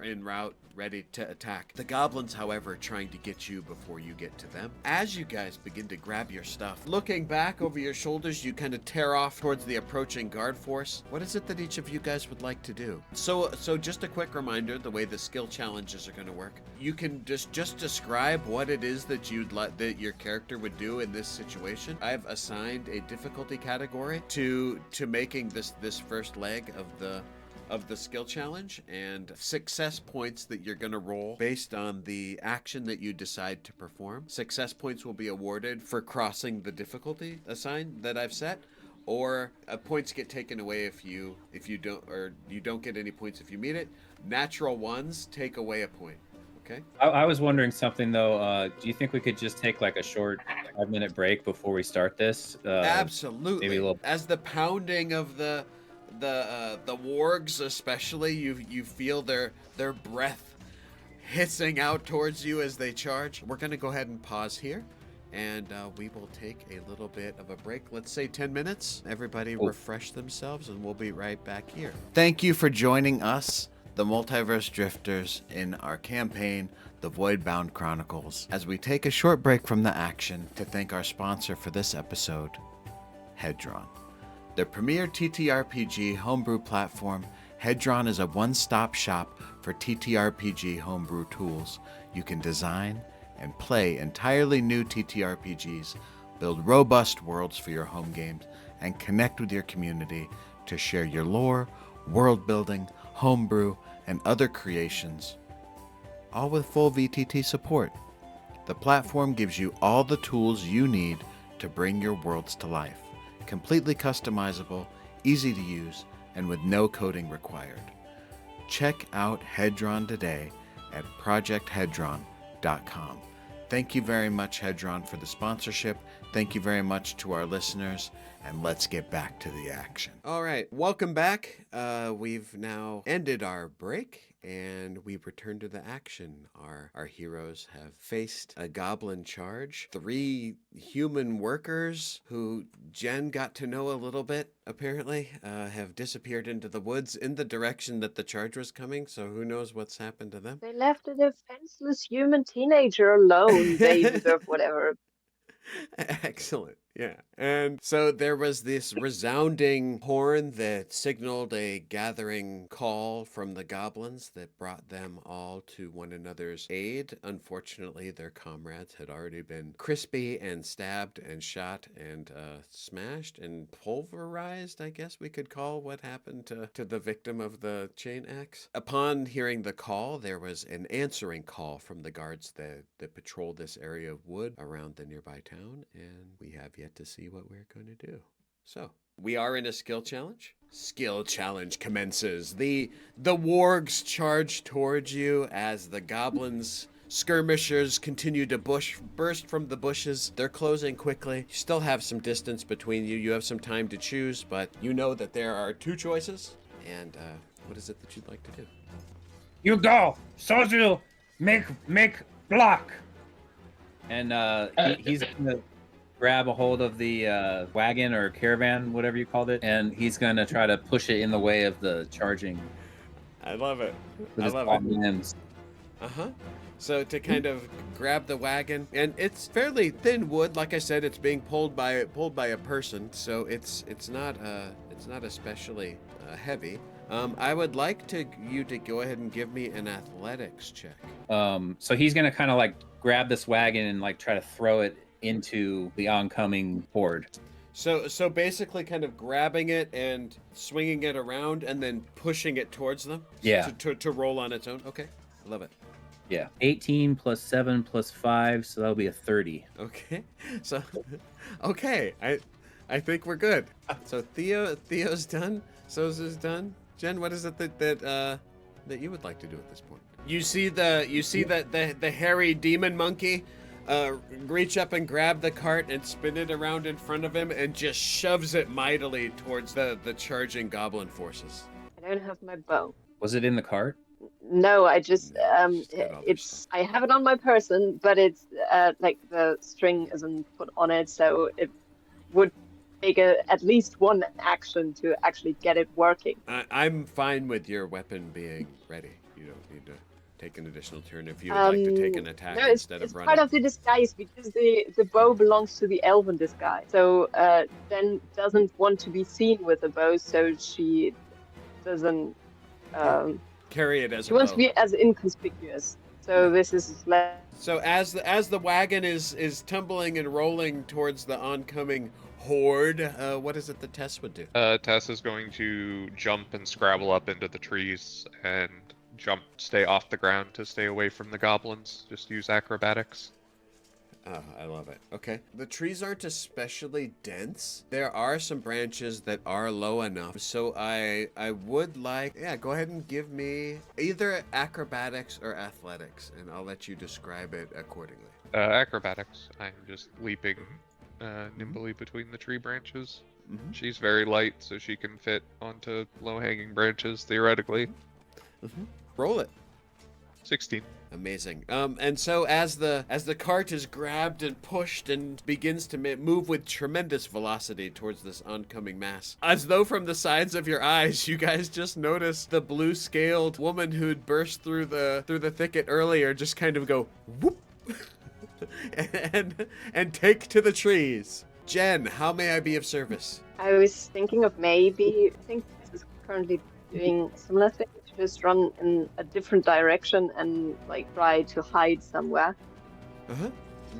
en route, ready to attack. The goblins, however, are trying to get you before you get to them. As you guys begin to grab your stuff, looking back over your shoulders, you kind of tear off towards the approaching guard force. What is it that each of you guys would like to do? So just a quick reminder, the way the skill challenges are going to work. You can just describe what it is that that your character would do in this situation. I've assigned a difficulty category to making this first leg of the skill challenge, and success points that you're going to roll based on the action that you decide to perform. Success points will be awarded for crossing the difficulty assigned that I've set, or points get taken away if you don't get any points if you meet it. Natural ones take away a point. Okay. I was wondering something though. Do you think we could just take like a short 5-minute break before we start this? Absolutely. Maybe a little. As the pounding of the wargs, especially, you feel their breath hissing out towards you as they charge. We're gonna go ahead and pause here, and we will take a little bit of a break. Let's say 10 minutes. Everybody refresh themselves, and we'll be right back here. Thank you for joining us, the Multiverse Drifters, in our campaign, The Voidbound Chronicles, as we take a short break from the action to thank our sponsor for this episode, Hedron. The premier TTRPG homebrew platform, Hedron is a one-stop shop for TTRPG homebrew tools. You can design and play entirely new TTRPGs, build robust worlds for your home games, and connect with your community to share your lore, world building, homebrew, and other creations, all with full VTT support. The platform gives you all the tools you need to bring your worlds to life. Completely customizable, easy to use, and with no coding required. Check out Hedron today at projecthedron.com. Thank you very much, Hedron, for the sponsorship. Thank you very much to our listeners, and let's get back to the action. All right, welcome back. We've now ended our break, and we've returned to the action. Our heroes have faced a goblin charge. 3 human workers who Jen got to know a little bit, apparently, have disappeared into the woods in the direction that the charge was coming, so who knows what's happened to them. They left a defenseless human teenager alone. They deserve whatever. Excellent. Yeah. And so there was this resounding horn that signaled a gathering call from the goblins that brought them all to one another's aid. Unfortunately, their comrades had already been crispy and stabbed and shot and smashed and pulverized, I guess we could call what happened to the victim of the chain axe. Upon hearing the call, there was an answering call from the guards that patrol this area of wood around the nearby town, and we have yet to see what we're going to do. So, we are in a skill challenge. Skill challenge commences. The wargs charge towards you as the goblins skirmishers continue to burst from the bushes. They're closing quickly. You still have some distance between you. You have some time to choose, but you know that there are 2 choices. And what is it that you'd like to do? You go. Soju, make block. And he's gonna grab a hold of the wagon or caravan, whatever you called it, and he's gonna try to push it in the way of the charging. I love it. With I his love long it. limbs. So to kind of grab the wagon, and it's fairly thin wood. Like I said, it's being pulled by a person, so it's not especially heavy. I would like you to go ahead and give me an athletics check. So he's gonna kind of like grab this wagon and like try to throw it into the oncoming horde. So basically kind of grabbing it and swinging it around and then pushing it towards them? Yeah. To roll on its own? Okay. I love it. Yeah. 18 plus 7 plus 5, so that'll be a 30. Okay. So, okay. I think we're good. So Theo's done. Sozu's done. Jen, what is it that you would like to do at this point? You see the hairy demon monkey reach up and grab the cart and spin it around in front of him and just shoves it mightily towards the charging goblin forces. I don't have my bow. Was it in the cart? No, I just she's got all their stuff. I have it on my person, but it's like the string isn't put on it, so it would take at least one action to actually get it working. I'm fine with your weapon being ready. You don't need to take an additional turn if you would like to take an attack No, instead it's of running. part of the disguise because the bow belongs to the elven disguise. So Jen doesn't want to be seen with a bow, so she doesn't. Carry it as She a wants bow. to be as inconspicuous. So this is less. So as the wagon is tumbling and rolling towards the oncoming horde, what is it that Tess would do? Tess is going to jump and scrabble up into the trees and stay off the ground to stay away from the goblins. Just use acrobatics. Oh, I love it. Okay. The trees aren't especially dense. There are some branches that are low enough. So I would like, go ahead and give me either acrobatics or athletics, and I'll let you describe it accordingly. Acrobatics. I'm just leaping nimbly between the tree branches. She's very light, so she can fit onto low-hanging branches, theoretically. Roll it. 16. Amazing. And so as the cart is grabbed and pushed and begins to move with tremendous velocity towards this oncoming mass, as though from the sides of your eyes, you guys just notice the blue-scaled woman who'd burst through the thicket earlier just kind of go whoop and take to the trees. Jen, how may I be of service? I was thinking of maybe. I think this is currently doing a similar thing. Just run in a different direction and like try to hide somewhere.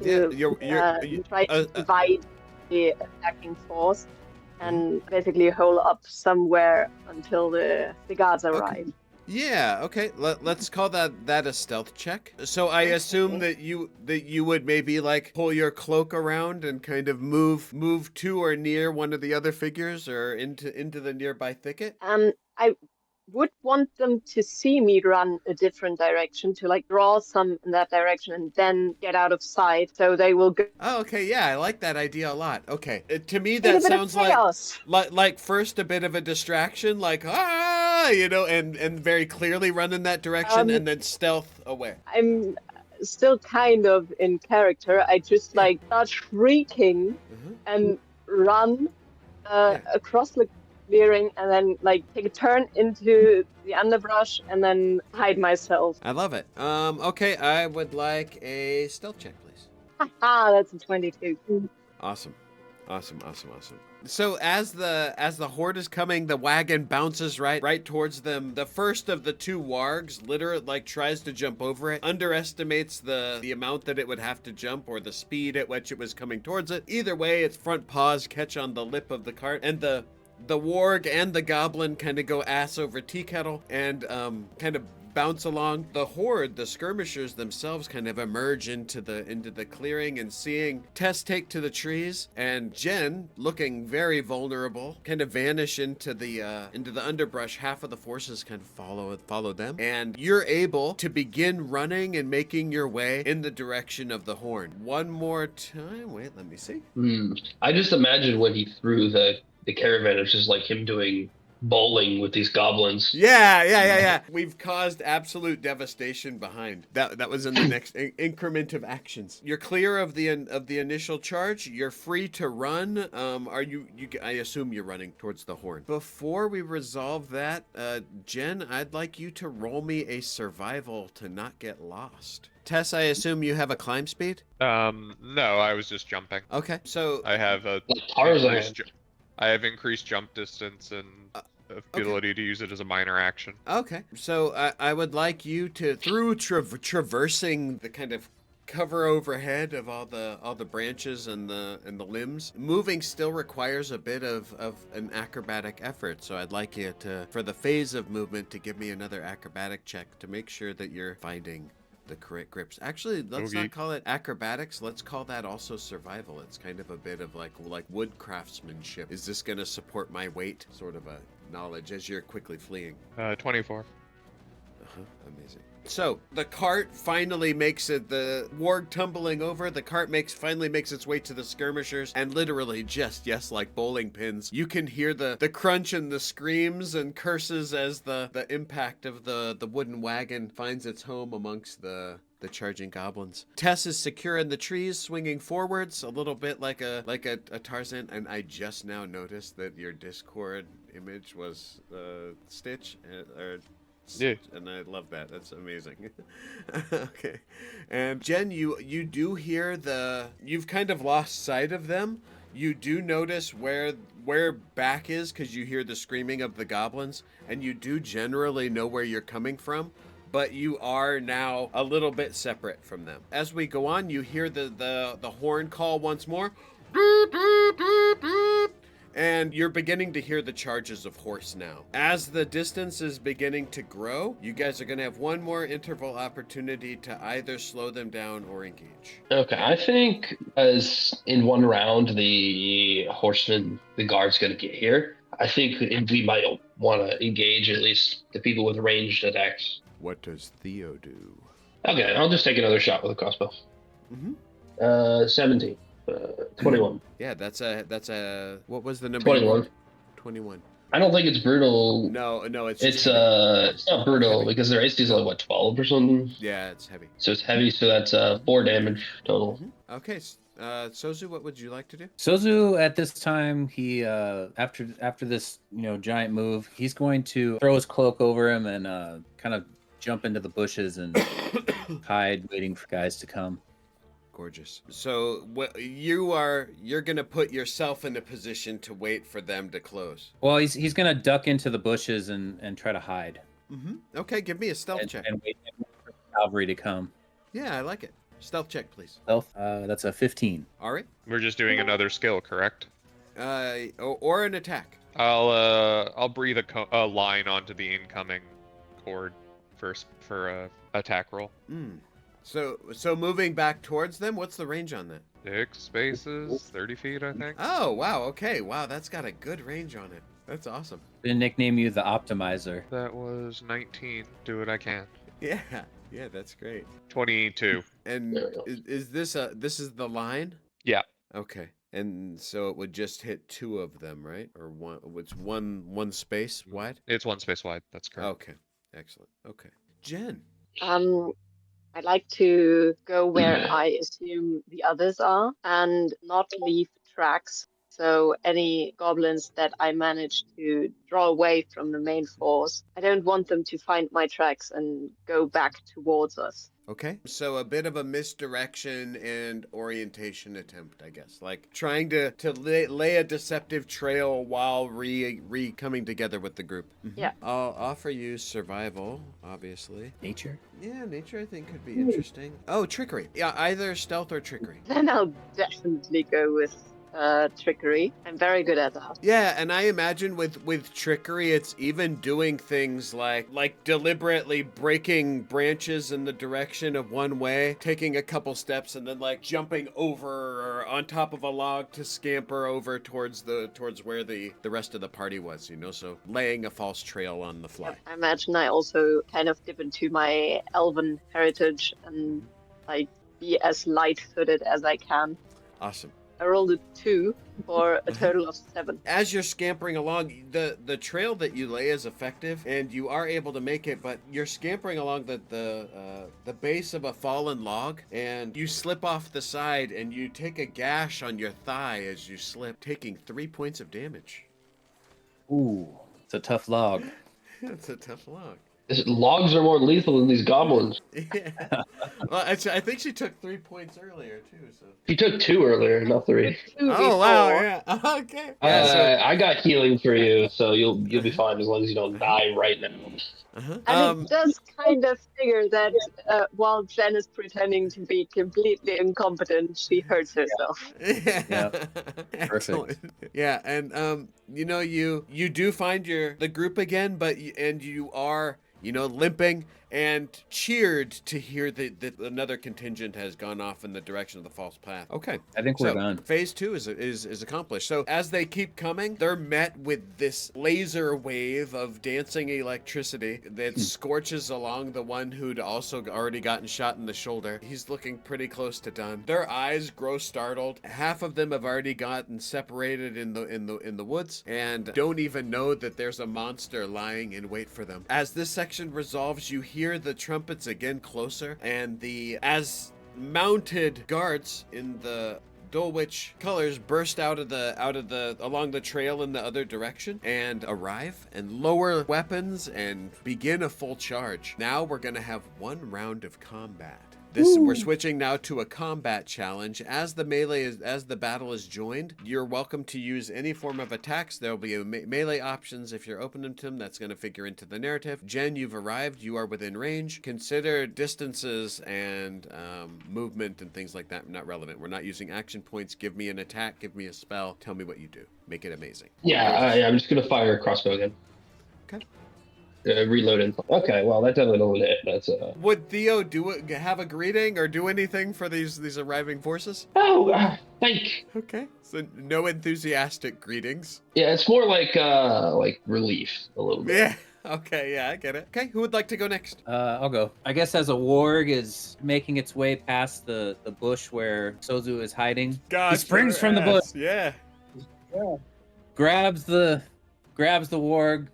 Yeah, Try to divide the attacking force and basically hole up somewhere until the guards arrive. Yeah, okay. Let's call that a stealth check. So I assume that you would maybe like pull your cloak around and kind of move to or near one of the other figures or into the nearby thicket. I would want them to see me run a different direction, to like draw some in that direction and then get out of sight, so they will go. Oh, okay, yeah, I like that idea a lot. Okay, to me that sounds like first a bit of a distraction, like and very clearly run in that direction, and then stealth away. I'm still kind of in character. I just start shrieking and run across the clearing, and then take a turn into the underbrush and then hide myself. I love it. Okay, I would like a stealth check, please. Haha, that's a 22. Awesome. So as the horde is coming, the wagon bounces right towards them. The first of the two wargs literally tries to jump over it, underestimates the amount that it would have to jump or the speed at which it was coming towards it. Either way, its front paws catch on the lip of the cart, and the warg and the goblin kind of go ass over tea kettle and kind of bounce along. The horde, the skirmishers themselves, kind of emerge into the clearing, and seeing Tess take to the trees and Jen, looking very vulnerable, kind of vanish into the underbrush. Half of the forces kind of follow them, and you're able to begin running and making your way in the direction of the horn. One more time. Wait, let me see. I just imagine when he threw the caravan, it's just like him doing bowling with these goblins. Yeah. We've caused absolute devastation behind. That was in the next increment of actions. You're clear of the initial charge. You're free to run. Are you? I assume you're running towards the horn. Before we resolve that, Jen, I'd like you to roll me a survival to not get lost. Tess, I assume you have a climb speed? No, I was just jumping. Okay, so I have I have increased jump distance and ability to use it as a minor action. Okay, so I would like you to, through traversing the kind of cover overhead of all the branches and the limbs, moving still requires a bit of an acrobatic effort. So I'd like you to, for the phase of movement, to give me another acrobatic check to make sure that you're finding the correct grips. Actually, let's not call it acrobatics. Let's call that also survival. It's kind of a bit of like wood craftsmanship. Is this going to support my weight? Sort of a knowledge as you're quickly fleeing. 24. Amazing. So the cart finally makes it, the warg tumbling over, the cart finally makes its way to the skirmishers, and literally just, yes, like bowling pins, you can hear the crunch and the screams and curses as the impact of the wooden wagon finds its home amongst the charging goblins. Tess is secure in the trees, swinging forwards, a little bit like a Tarzan, and I just now noticed that your Discord image was Stitch, Yeah. and I love that. That's amazing. Okay. And Jen, you do hear you've kind of lost sight of them. You do notice where back is because you hear the screaming of the goblins, and you do generally know where you're coming from, but you are now a little bit separate from them. As we go on, you hear the horn call once more. And you're beginning to hear the charges of horse now. As the distance is beginning to grow, you guys are going to have one more interval opportunity to either slow them down or engage. Okay, I think as in one round the guard's gonna get here. I think we might want to engage at least the people with ranged attacks. What does Theo do? Okay, I'll just take another shot with a crossbow. Mm-hmm. 17. 21. Yeah, that's a what was the number? 21. 21. I don't think it's brutal. No, it's It's not brutal heavy. because their AC is like what, 12 or something. Yeah, it's heavy. So it's heavy, so that's 4 damage total. Okay, Sozu, what would you like to do? Sozu at this time, he after this giant move, he's going to throw his cloak over him and kind of jump into the bushes and hide, waiting for guys to come. Gorgeous. So you're gonna put yourself in a position to wait for them to close. Well, he's gonna duck into the bushes and try to hide. Mm-hmm. Okay, give me a stealth check. And wait for cavalry to come. Yeah, I like it. Stealth check, please. Stealth. That's a 15. All right. We're just doing another skill, correct? Or an attack. I'll breathe a line onto the incoming cord first for a attack roll. So moving back towards them, what's the range on that? 6 spaces, 30 feet, I think. Oh, wow. Okay. Wow, that's got a good range on it. That's awesome. I'm gonna nickname you the Optimizer. That was 19. Do what I can. Yeah. Yeah, that's great. 22. And is this the line? Yeah. Okay. And so it would just hit 2 of them, right? Or one? It's one space wide. It's 1 space wide. That's correct. Okay. Excellent. Okay. Jen. I'd like to go where I assume the others are and not leave tracks. So any goblins that I manage to draw away from the main force, I don't want them to find my tracks and go back towards us. Okay. So a bit of a misdirection and orientation attempt, I guess. Like trying to lay a deceptive trail while coming together with the group. Mm-hmm. Yeah. I'll offer you survival, obviously. Nature. Yeah, nature I think could be interesting. Oh, trickery. Yeah, either stealth or trickery. Then I'll definitely go with trickery. I'm very good at that. Yeah, and I imagine with trickery, it's even doing things like deliberately breaking branches in the direction of one way, taking a couple steps, and then like jumping over or on top of a log to scamper over towards where the rest of the party was. So laying a false trail on the fly. Yep. I imagine I also kind of dip into my elven heritage and like be as light-footed as I can. Awesome. I rolled a 2 for a total of 7. As you're scampering along, the trail that you lay is effective, and you are able to make it. But you're scampering along the base of a fallen log, and you slip off the side, and you take a gash on your thigh as you slip, taking 3 points of damage. Ooh, it's a tough log. It's a tough log. Logs are more lethal than these goblins. Yeah. Well, I think she took 3 points earlier too. So. She took 2 earlier, not 3. Oh wow! Yeah. Okay. Yeah, I got healing for you, so you'll be fine as long as you don't die right now. Uh-huh. And it does kind of figure that while Jen is pretending to be completely incompetent, she hurts herself. Yeah. Perfect. Yeah, and you do find the group again, but you are limping, and cheered to hear that another contingent has gone off in the direction of the false path. Okay. I think we're done. Phase 2 is accomplished. So as they keep coming, they're met with this laser wave of dancing electricity that scorches along the one who'd also already gotten shot in the shoulder. He's looking pretty close to done. Their eyes grow startled. Half of them have already gotten separated in the woods and don't even know that there's a monster lying in wait for them. As this section resolves, you hear the trumpets again closer, and as mounted guards in the Dulwich colors burst out of the along the trail in the other direction and arrive and lower weapons and begin a full charge. Now we're gonna have one round of combat. We're switching now to a combat challenge. As the battle is joined, you're welcome to use any form of attacks. There'll be melee options if you're open to them. That's going to figure into the narrative. Jen, you've arrived. You are within range. Consider distances and movement and things like that not relevant. We're not using action points. Give me an attack. Give me a spell. Tell me what you do. Make it amazing. Yeah, I'm just gonna fire a crossbow again. Okay. Reloaded. Okay, well that doesn't hit. That's Would Theo have a greeting or do anything for these arriving forces? Oh, thank. Okay, so no enthusiastic greetings. Yeah, it's more like relief a little bit. Yeah. Okay, yeah, I get it. Okay, who would like to go next? I'll go. I guess as a warg is making its way past the bush where Sozu is hiding, God, he springs from the bush, Yeah. grabs the warg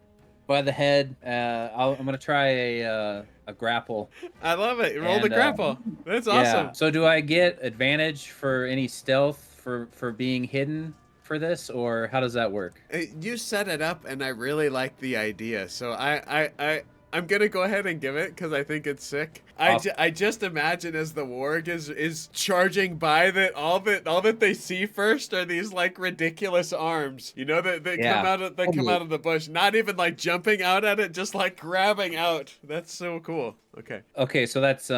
by the head. I'm gonna try a grapple. I love it. Roll the And, grapple. That's awesome. Yeah. So do I get advantage for any stealth for being hidden for this, or how does that work? You set it up, and I really like the idea. So I'm gonna go ahead and give it because I think it's sick. I just imagine as the warg is charging by that all that they see first are these like ridiculous arms. You know that come out of the bush, not even like jumping out at it, just like grabbing out. That's so cool. Okay. Okay, so that's 2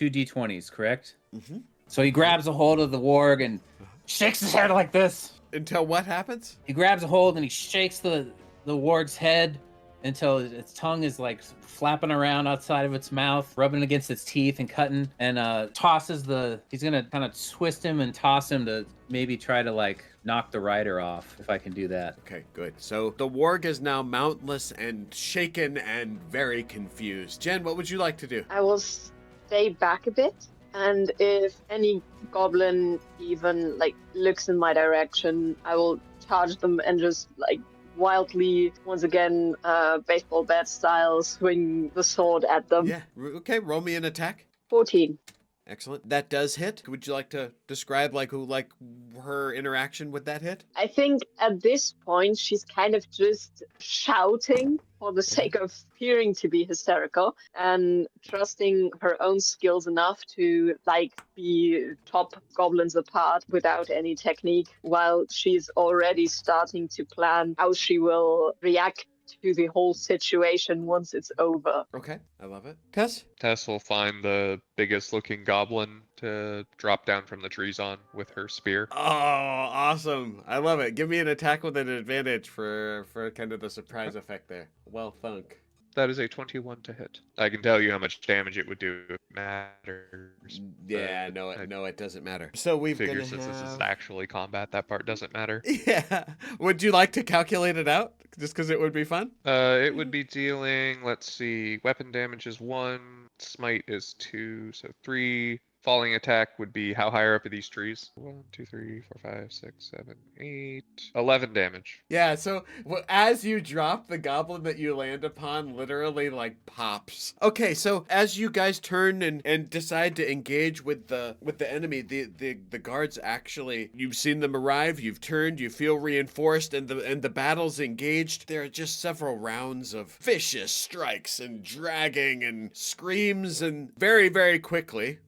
d20s, correct? Mm-hmm. So he grabs a hold of the warg and shakes his head like this. Until what happens? He grabs a hold and he shakes the warg's head until its tongue is like flapping around outside of its mouth, rubbing against its teeth and cutting, and he's gonna kind of twist him and toss him to maybe try to like knock the rider off, if I can do that. Okay, good. So the warg is now mountless and shaken and very confused. Jen, what would you like to do? I will stay back a bit, and if any goblin even like looks in my direction, I will charge them and just like wildly, once again, baseball bat style, swing the sword at them. Yeah. Okay. Roll me an attack. 14. Excellent. That does hit. Would you like to describe her interaction with that hit? I think at this point she's kind of just shouting for the sake of appearing to be hysterical and trusting her own skills enough to be top goblins apart without any technique, while she's already starting to plan how she will react to the whole situation once it's over. Okay, I love it. Tess? Tess will find the biggest looking goblin to drop down from the trees on with her spear. Oh, awesome. I love it. Give me an attack with an advantage for kind of the surprise effect there. Well thunk. That is a 21 to hit. I can tell you how much damage it would do if it matters. Yeah, no, it doesn't matter. So we've figure since this is actually combat, that part doesn't matter. Yeah. Would you like to calculate it out? Just because it would be fun? It would be dealing, let's see, weapon damage is 1, smite is 2, so 3. Falling attack would be how high up are these trees? 1, 2, 3, 4, 5, 6, 7, 8, 11 damage. Yeah, so as you drop, the goblin that you land upon literally pops. Okay, so as you guys turn and decide to engage with the enemy, the guards actually, you've seen them arrive, you've turned, you feel reinforced, and the battle's engaged. There are just several rounds of vicious strikes and dragging and screams, and very, very quickly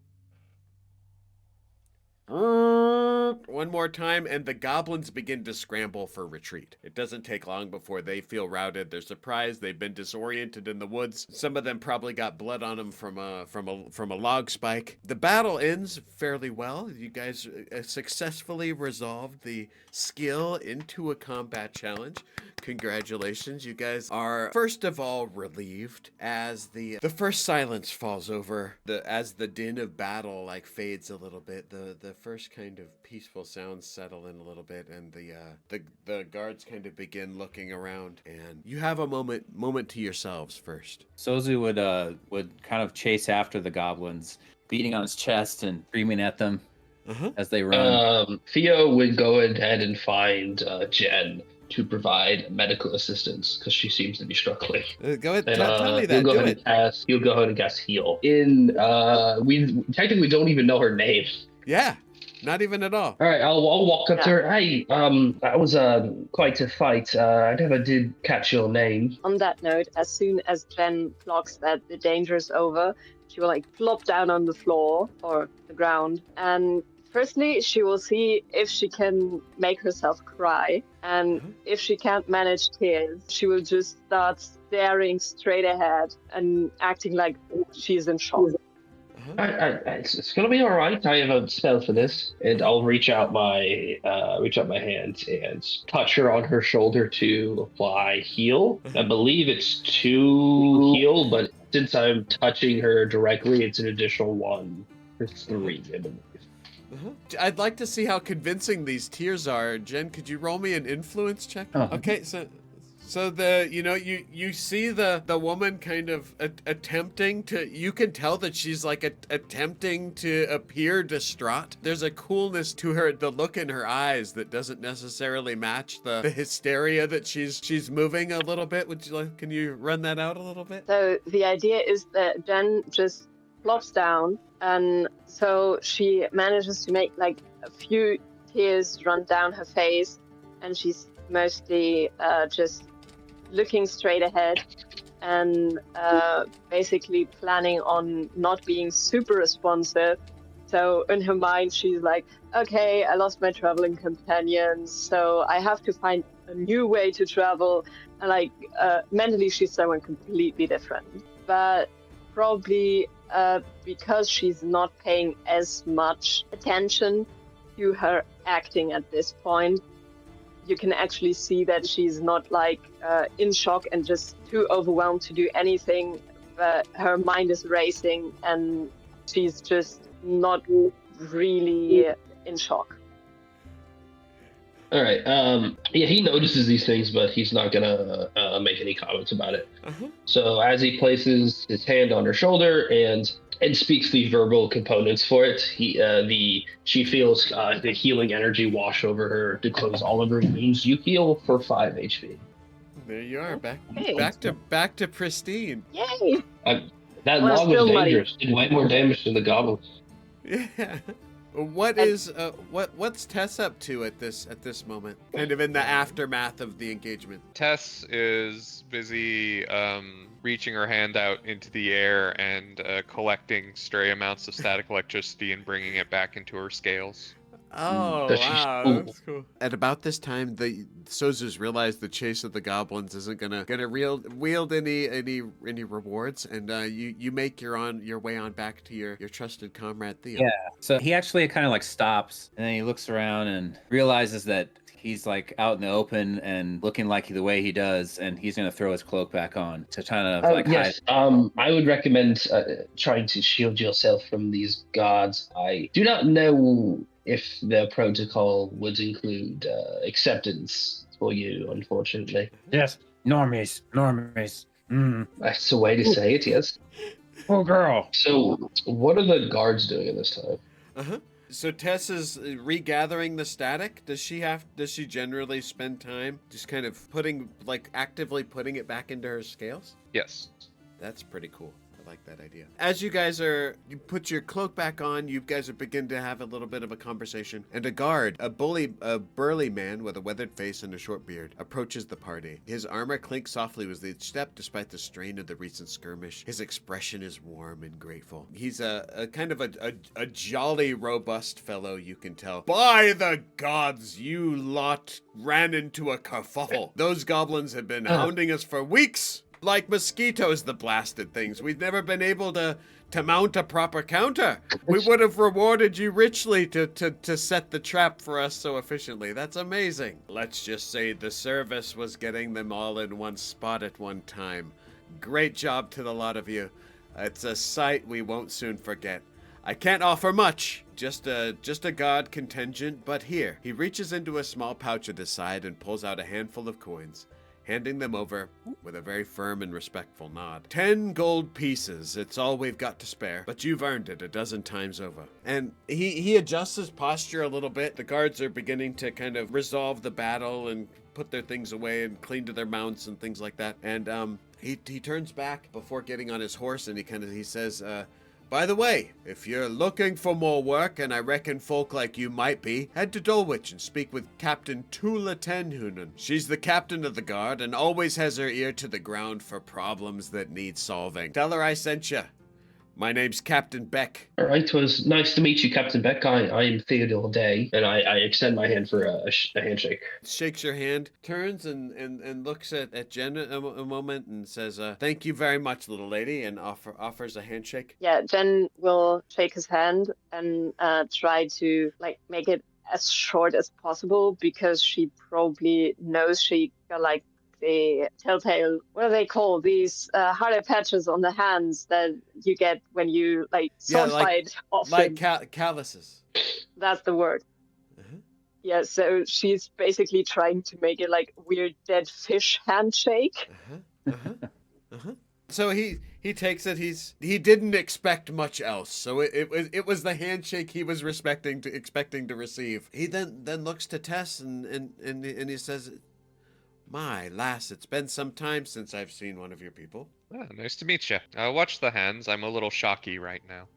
one more time, and the goblins begin to scramble for retreat. It doesn't take long before they feel routed. They're surprised. They've been disoriented in the woods. Some of them probably got blood on them from a log spike. The battle ends fairly well. You guys successfully resolved the skill into a combat challenge. Congratulations. You guys are first of all relieved as the first silence falls over, as the din of battle like fades a little bit. The first kind of peaceful sounds settle in a little bit, and the guards kind of begin looking around, and you have a moment to yourselves first. Sozu would kind of chase after the goblins, beating on his chest and screaming at them as they run. Theo would go ahead and find Jen to provide medical assistance because she seems to be struggling. Go ahead, And, tell me that. He'll go Do ahead it. and cast. He'll go ahead and cast heal. We technically don't even know her name. Yeah, not even at all. All right, I'll walk up to her. Hey, that was quite a fight. I never did catch your name. On that note, as soon as Jen clocks that the danger is over, she will like plop down on the floor or the ground, and firstly, she will see if she can make herself cry, and if she can't manage tears, she will just start staring straight ahead and acting like she's in shock. It's gonna be all right. I have a spell for this, and I'll reach out my hand and touch her on her shoulder to apply heal. I believe it's 2 heal, but since I'm touching her directly, it's an additional 1 for 3. I believe. I'd like to see how convincing these tears are. Jen, could you roll me an influence check? Okay, so you see the woman kind of attempting to, you can tell that she's like attempting to appear distraught. There's a coolness to her, the look in her eyes that doesn't necessarily match the hysteria that she's moving a little bit. Can you run that out a little bit? So the idea is that Jen just plops down, and so she manages to make like a few tears run down her face, and she's mostly just looking straight ahead and basically planning on not being super responsive. So in her mind, she's like, okay, I lost my traveling companions, so I have to find a new way to travel. And like mentally, she's someone completely different. But probably because she's not paying as much attention to her acting at this point, you can actually see that she's not like in shock and just too overwhelmed to do anything, but her mind is racing and she's just not really in shock. All right. Yeah, he notices these things, but he's not gonna make any comments about it. So as he places his hand on her shoulder and speaks the verbal components for it, she feels the healing energy wash over her to close all of her wounds. You heal for 5 HP. There you are, Okay. back to pristine. Yay! That Well, log was still dangerous. Did way more damage than the goblins. Yeah. What's Tess up to at this moment? Kind of in the aftermath of the engagement. Tess is busy reaching her hand out into the air and collecting stray amounts of static electricity and bringing it back into her scales. Oh, That's wow, cool. that's cool. At about this time, the Sozus realize the chase of the goblins isn't gonna wield any rewards, and you make your way on back to your trusted comrade Theo. Yeah. So he actually kind of like stops, and then he looks around and realizes that he's like out in the open and looking like the way he does, and he's gonna throw his cloak back on to try to like Yes. I would recommend trying to shield yourself from these guards. I do not know if the protocol would include acceptance for you, unfortunately. Yes, normies. That's the way to say it, yes. Oh, girl. So, what are the guards doing at this time? So Tess is regathering the static. Does she generally spend time just kind of actively putting it back into her scales? Yes. That's pretty cool. I like that idea. As you put your cloak back on, you guys are begin to have a little bit of a conversation, and a guard, a burly man with a weathered face and a short beard, approaches the party. His armor clinks softly with each step, despite the strain of the recent skirmish. His expression is warm and grateful. He's a kind of a jolly, robust fellow, you can tell. By the gods, you lot ran into a kerfuffle. Those goblins have been hounding us for weeks. Like mosquitoes, the blasted things. We've never been able to mount a proper counter. We would have rewarded you richly to set the trap for us so efficiently. That's amazing. Let's just say the service was getting them all in one spot at one time. Great job to the lot of you. It's a sight we won't soon forget. I can't offer much, just a guard contingent, but here. He reaches into a small pouch at his side and pulls out a handful of coins, handing them over with a very firm and respectful nod. 10 gold pieces. It's all we've got to spare, but you've earned it a dozen times over. And he adjusts his posture a little bit. The guards are beginning to kind of resolve the battle and put their things away and clean to their mounts and things like that. And he turns back before getting on his horse, and he says, by the way, if you're looking for more work, and I reckon folk like you might be, head to Dulwich and speak with Captain Tula Tenhunen. She's the captain of the guard and always has her ear to the ground for problems that need solving. Tell her I sent you. My name's Captain Beck. All right, it was nice to meet you, Captain Beck. I am Theodore Day, and I extend my hand for a handshake. Shakes your hand, turns and looks at Jen a moment and says, thank you very much, little lady, and offers a handshake. Yeah, Jen will shake his hand and try to make it as short as possible, because she probably knows she got the telltale, what do they call these harder patches on the hands that you get when you sword fight often. Like calluses. That's the word. Yeah, so she's basically trying to make it like weird dead fish handshake. So he takes it. He didn't expect much else. So it was the handshake he was expecting to receive. He then looks to Tess and he says, my lass, it's been some time since I've seen one of your people. Ah, nice to meet you. Watch the hands. I'm a little shocky right now.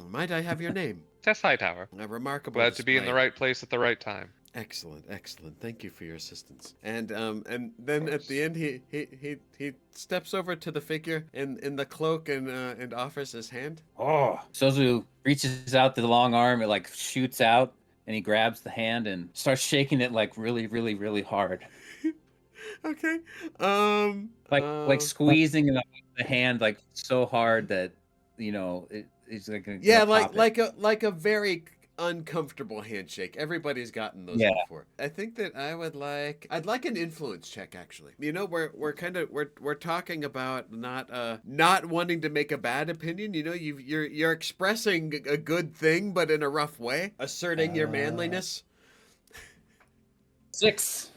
Might I have your name? Tess Hightower. A remarkable Glad to be in the display. right place at the right time. Excellent. Thank you for your assistance. And then at the end, he steps over to the figure in the cloak and offers his hand. Oh, Sozu reaches out the long arm, it shoots out, and he grabs the hand and starts shaking it really, really, really hard. Okay. Squeezing the hand so hard that it's yeah, like a very uncomfortable handshake. Everybody's gotten those before. I think that I'd like an influence check, actually. We're talking about not wanting to make a bad opinion. You're expressing a good thing, but in a rough way, asserting your manliness. 6.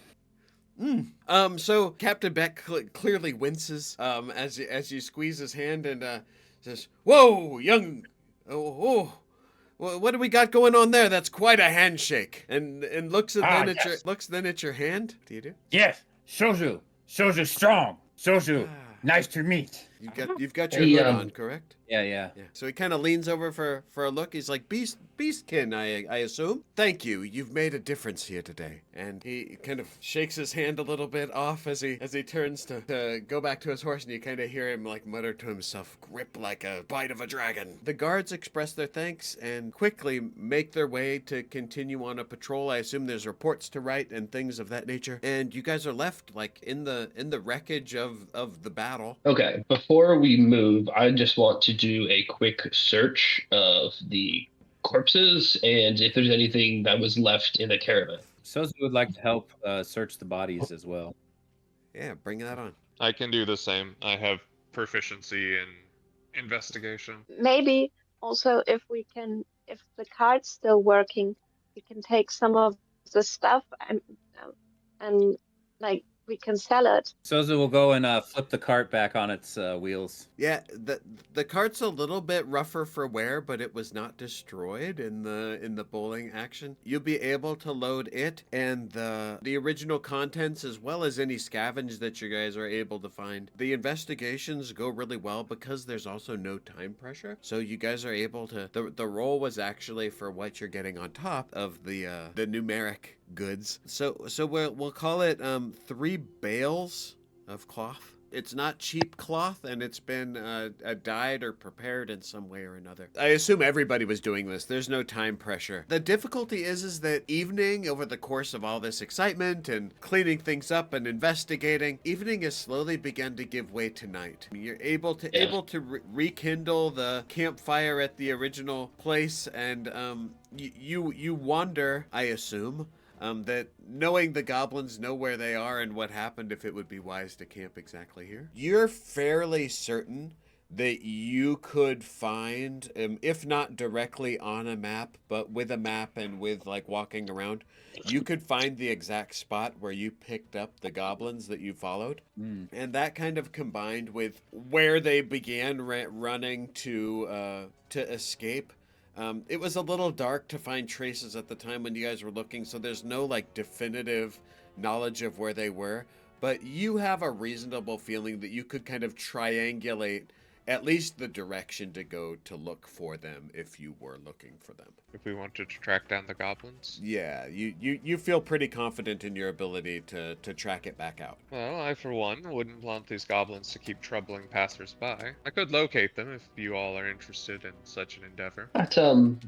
So Captain Beck clearly winces as you squeeze his hand and says, "Whoa, young, well, what do we got going on there? That's quite a handshake." And looks then at your hand. Do you do? yes, Soju strong. Soju, nice to meet. You've got your hood on, correct? Yeah. So he kind of leans over for a look. He's like, Beastkin, I assume. Thank you. You've made a difference here today. And he kind of shakes his hand a little bit off as he turns to go back to his horse, and you kind of hear him mutter to himself, grip like a bite of a dragon. The guards express their thanks and quickly make their way to continue on a patrol. I assume there's reports to write and things of that nature. And you guys are left in the wreckage of the battle. Okay, before we move, I just want to do a quick search of the corpses and if there's anything that was left in the caravan. Sozu would like to help search the bodies as well. Yeah, bring that on. I can do the same. I have proficiency in investigation. Maybe also if the card's still working, we can take some of the stuff and we can sell it. Sozu will go and flip the cart back on its wheels. Yeah, the cart's a little bit rougher for wear, but it was not destroyed in the bowling action. You'll be able to load it and the original contents as well as any scavenge that you guys are able to find. The investigations go really well because there's also no time pressure. So you guys are able to the roll was actually for what you're getting on top of the numeric goods. So we'll call it 3 bales of cloth. It's not cheap cloth, and it's been dyed or prepared in some way or another. I assume everybody was doing this. There's no time pressure. The difficulty is that evening, over the course of all this excitement and cleaning things up and investigating, evening has slowly begun to give way to night. You're able to rekindle the campfire at the original place, and you wonder, I assume, that knowing the goblins know where they are and what happened, if it would be wise to camp exactly here. You're fairly certain that you could find, if not directly on a map, but with a map and with like walking around, you could find the exact spot where you picked up the goblins that you followed. And that kind of combined with where they began running to escape. It was a little dark to find traces at the time when you guys were looking, so there's no like definitive knowledge of where they were, but you have a reasonable feeling that you could kind of triangulate at least the direction to go to look for them if you were looking for them. If we wanted to track down the goblins? Yeah, you feel pretty confident in your ability to track it back out. Well, I, for one, wouldn't want these goblins to keep troubling passers-by. I could locate them if you all are interested in such an endeavor. That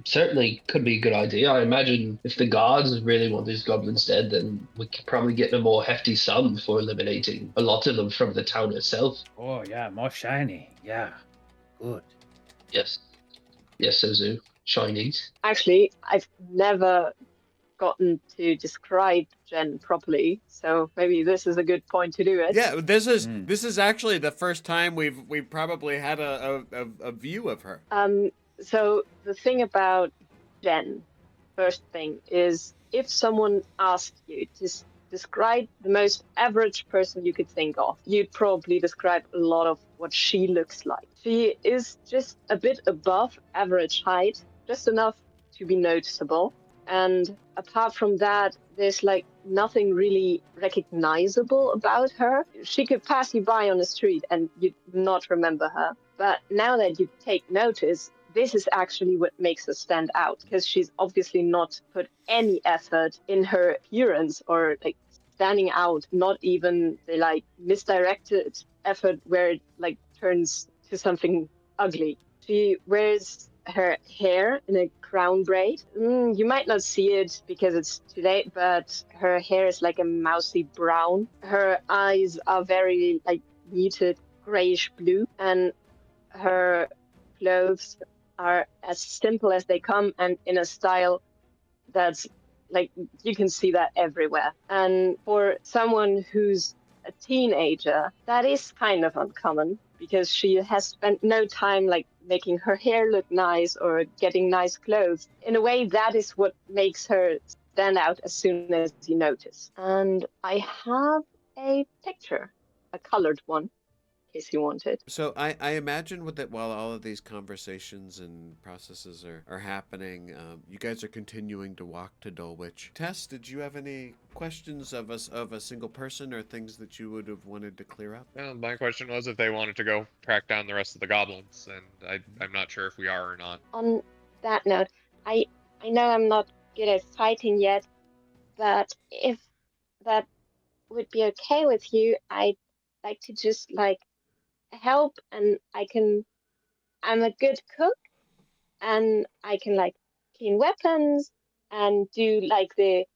certainly could be a good idea. I imagine if the guards really want these goblins dead, then we could probably get a more hefty sum for eliminating a lot of them from the town itself. Oh, yeah, more shiny. Yeah, good. Yes. Yes, Sozu. Shinies. Actually, I've never gotten to describe Jen properly, so maybe this is a good point to do it. Yeah, this is actually the first time we've probably had a view of her. So the thing about Jen, first thing, is if someone asked you to describe the most average person you could think of, you'd probably describe a lot of what she looks like. She is just a bit above average height, just enough to be noticeable. And apart from that, there's like nothing really recognizable about her. She could pass you by on the street and you'd not remember her. But now that you take notice, this is actually what makes her stand out, because she's obviously not put any effort in her appearance or like standing out, not even the like misdirected effort where it like turns to something ugly. She wears her hair in a crown braid. You might not see it because it's too late, but her hair is like a mousy brown. Her eyes are very like muted grayish blue, and her clothes are as simple as they come and in a style that's like you can see that everywhere. And for someone who's a teenager, that is kind of uncommon because she has spent no time like making her hair look nice or getting nice clothes. In a way, that is what makes her stand out as soon as you notice. And I have a picture, a colored one, in case you wanted. So I imagine with that, while all of these conversations and processes are happening, you guys are continuing to walk to Dulwich. Tess, did you have any questions of a single person or things that you would have wanted to clear up? Well, my question was if they wanted to go track down the rest of the goblins, and I'm not sure if we are or not. On that note, I know I'm not good at fighting yet, but if that would be okay with you, I'd like to just like help, and I'm a good cook, and I can like clean weapons and do like the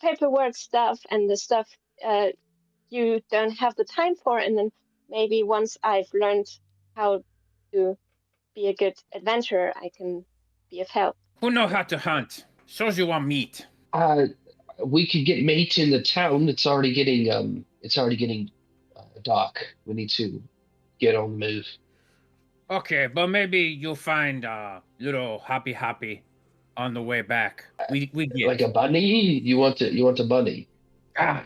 paperwork stuff and the stuff you don't have the time for. And then maybe once I've learned how to be a good adventurer, I can be of help. Who know how to hunt? Shows you want meat. We could get meat in the town. It's already getting dark. We need to get on the move. Okay, but maybe you'll find little happy on the way back. We get Like a bunny? You want a bunny? yeah.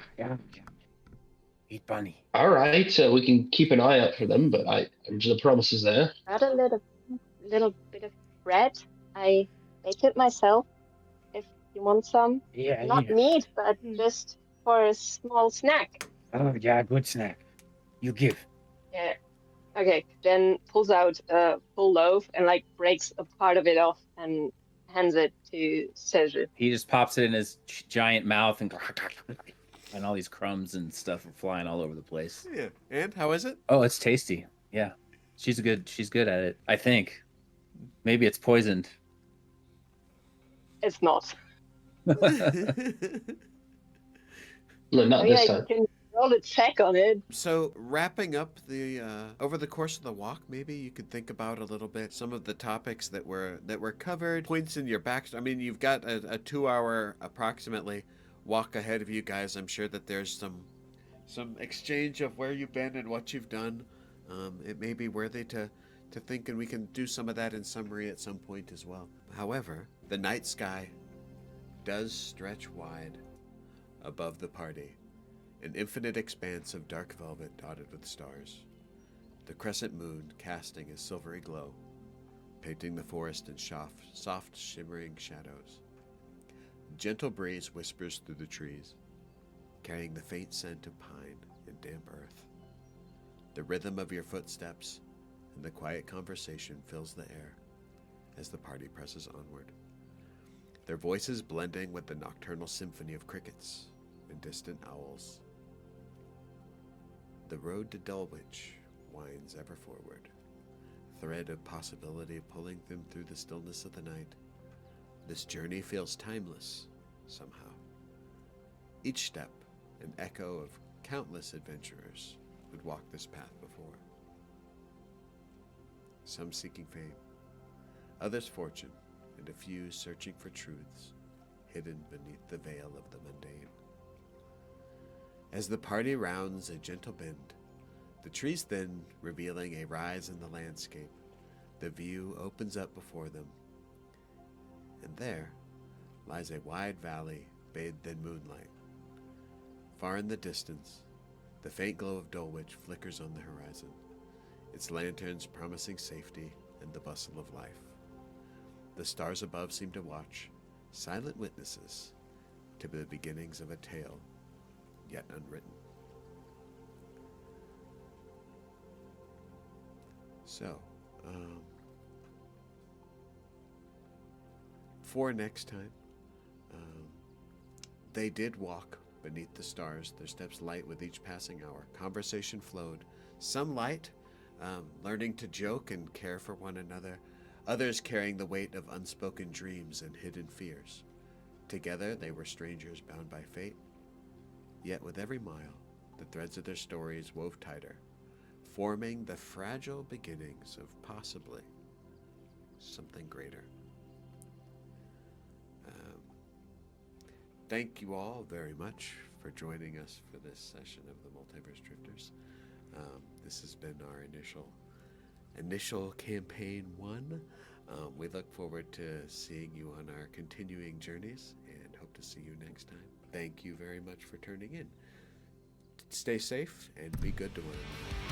Eat bunny. All right, so we can keep an eye out for them, but the promise is there. Got a little bit of bread. I baked it myself. If you want some, Yeah, not yeah. meat, but just for a small snack. Oh, yeah, good snack. You give. Yeah. Okay. Then pulls out a full loaf and like breaks a part of it off and hands it to Seju. He just pops it in his giant mouth and and all these crumbs and stuff are flying all over the place. Yeah. And how is it? Oh, it's tasty. Yeah. She's good at it, I think. Maybe it's poisoned. It's not. No, not I mean, this I time. can roll a check on it. So wrapping up the over the course of the walk, maybe you could think about a little bit some of the topics that were covered, points in your back. I mean, you've got a 2-hour approximately walk ahead of you guys. I'm sure that there's some exchange of where you've been and what you've done. It may be worthy to think, and we can do some of that in summary at some point as well. However, the night sky does stretch wide above the party, an infinite expanse of dark velvet dotted with stars, the crescent moon casting a silvery glow, painting the forest in soft shimmering shadows. A gentle breeze whispers through the trees, carrying the faint scent of pine and damp earth. The rhythm of your footsteps and the quiet conversation fills the air as the party presses onward, their voices blending with the nocturnal symphony of crickets and distant owls. The road to Dulwich winds ever forward, a thread of possibility pulling them through the stillness of the night. This journey feels timeless, somehow. Each step an echo of countless adventurers who'd walked this path before. Some seeking fame, others fortune, and a few searching for truths hidden beneath the veil of the mundane. As the party rounds a gentle bend, the trees thin, revealing a rise in the landscape, the view opens up before them, and there lies a wide valley bathed in moonlight. Far in the distance, the faint glow of Dulwich flickers on the horizon, its lanterns promising safety and the bustle of life. The stars above seem to watch, silent witnesses to the beginnings of a tale yet unwritten. So, for next time, they did walk beneath the stars, their steps light with each passing hour. Conversation flowed, some light, learning to joke and care for one another, others carrying the weight of unspoken dreams and hidden fears. Together they were strangers bound by fate, yet with every mile, the threads of their stories wove tighter, forming the fragile beginnings of possibly something greater. Thank you all very much for joining us for this session of the Multiverse Drifters. This has been our initial campaign 1. We look forward to seeing you on our continuing journeys and hope to see you next time. Thank you very much for turning in. Stay safe and be good to one another.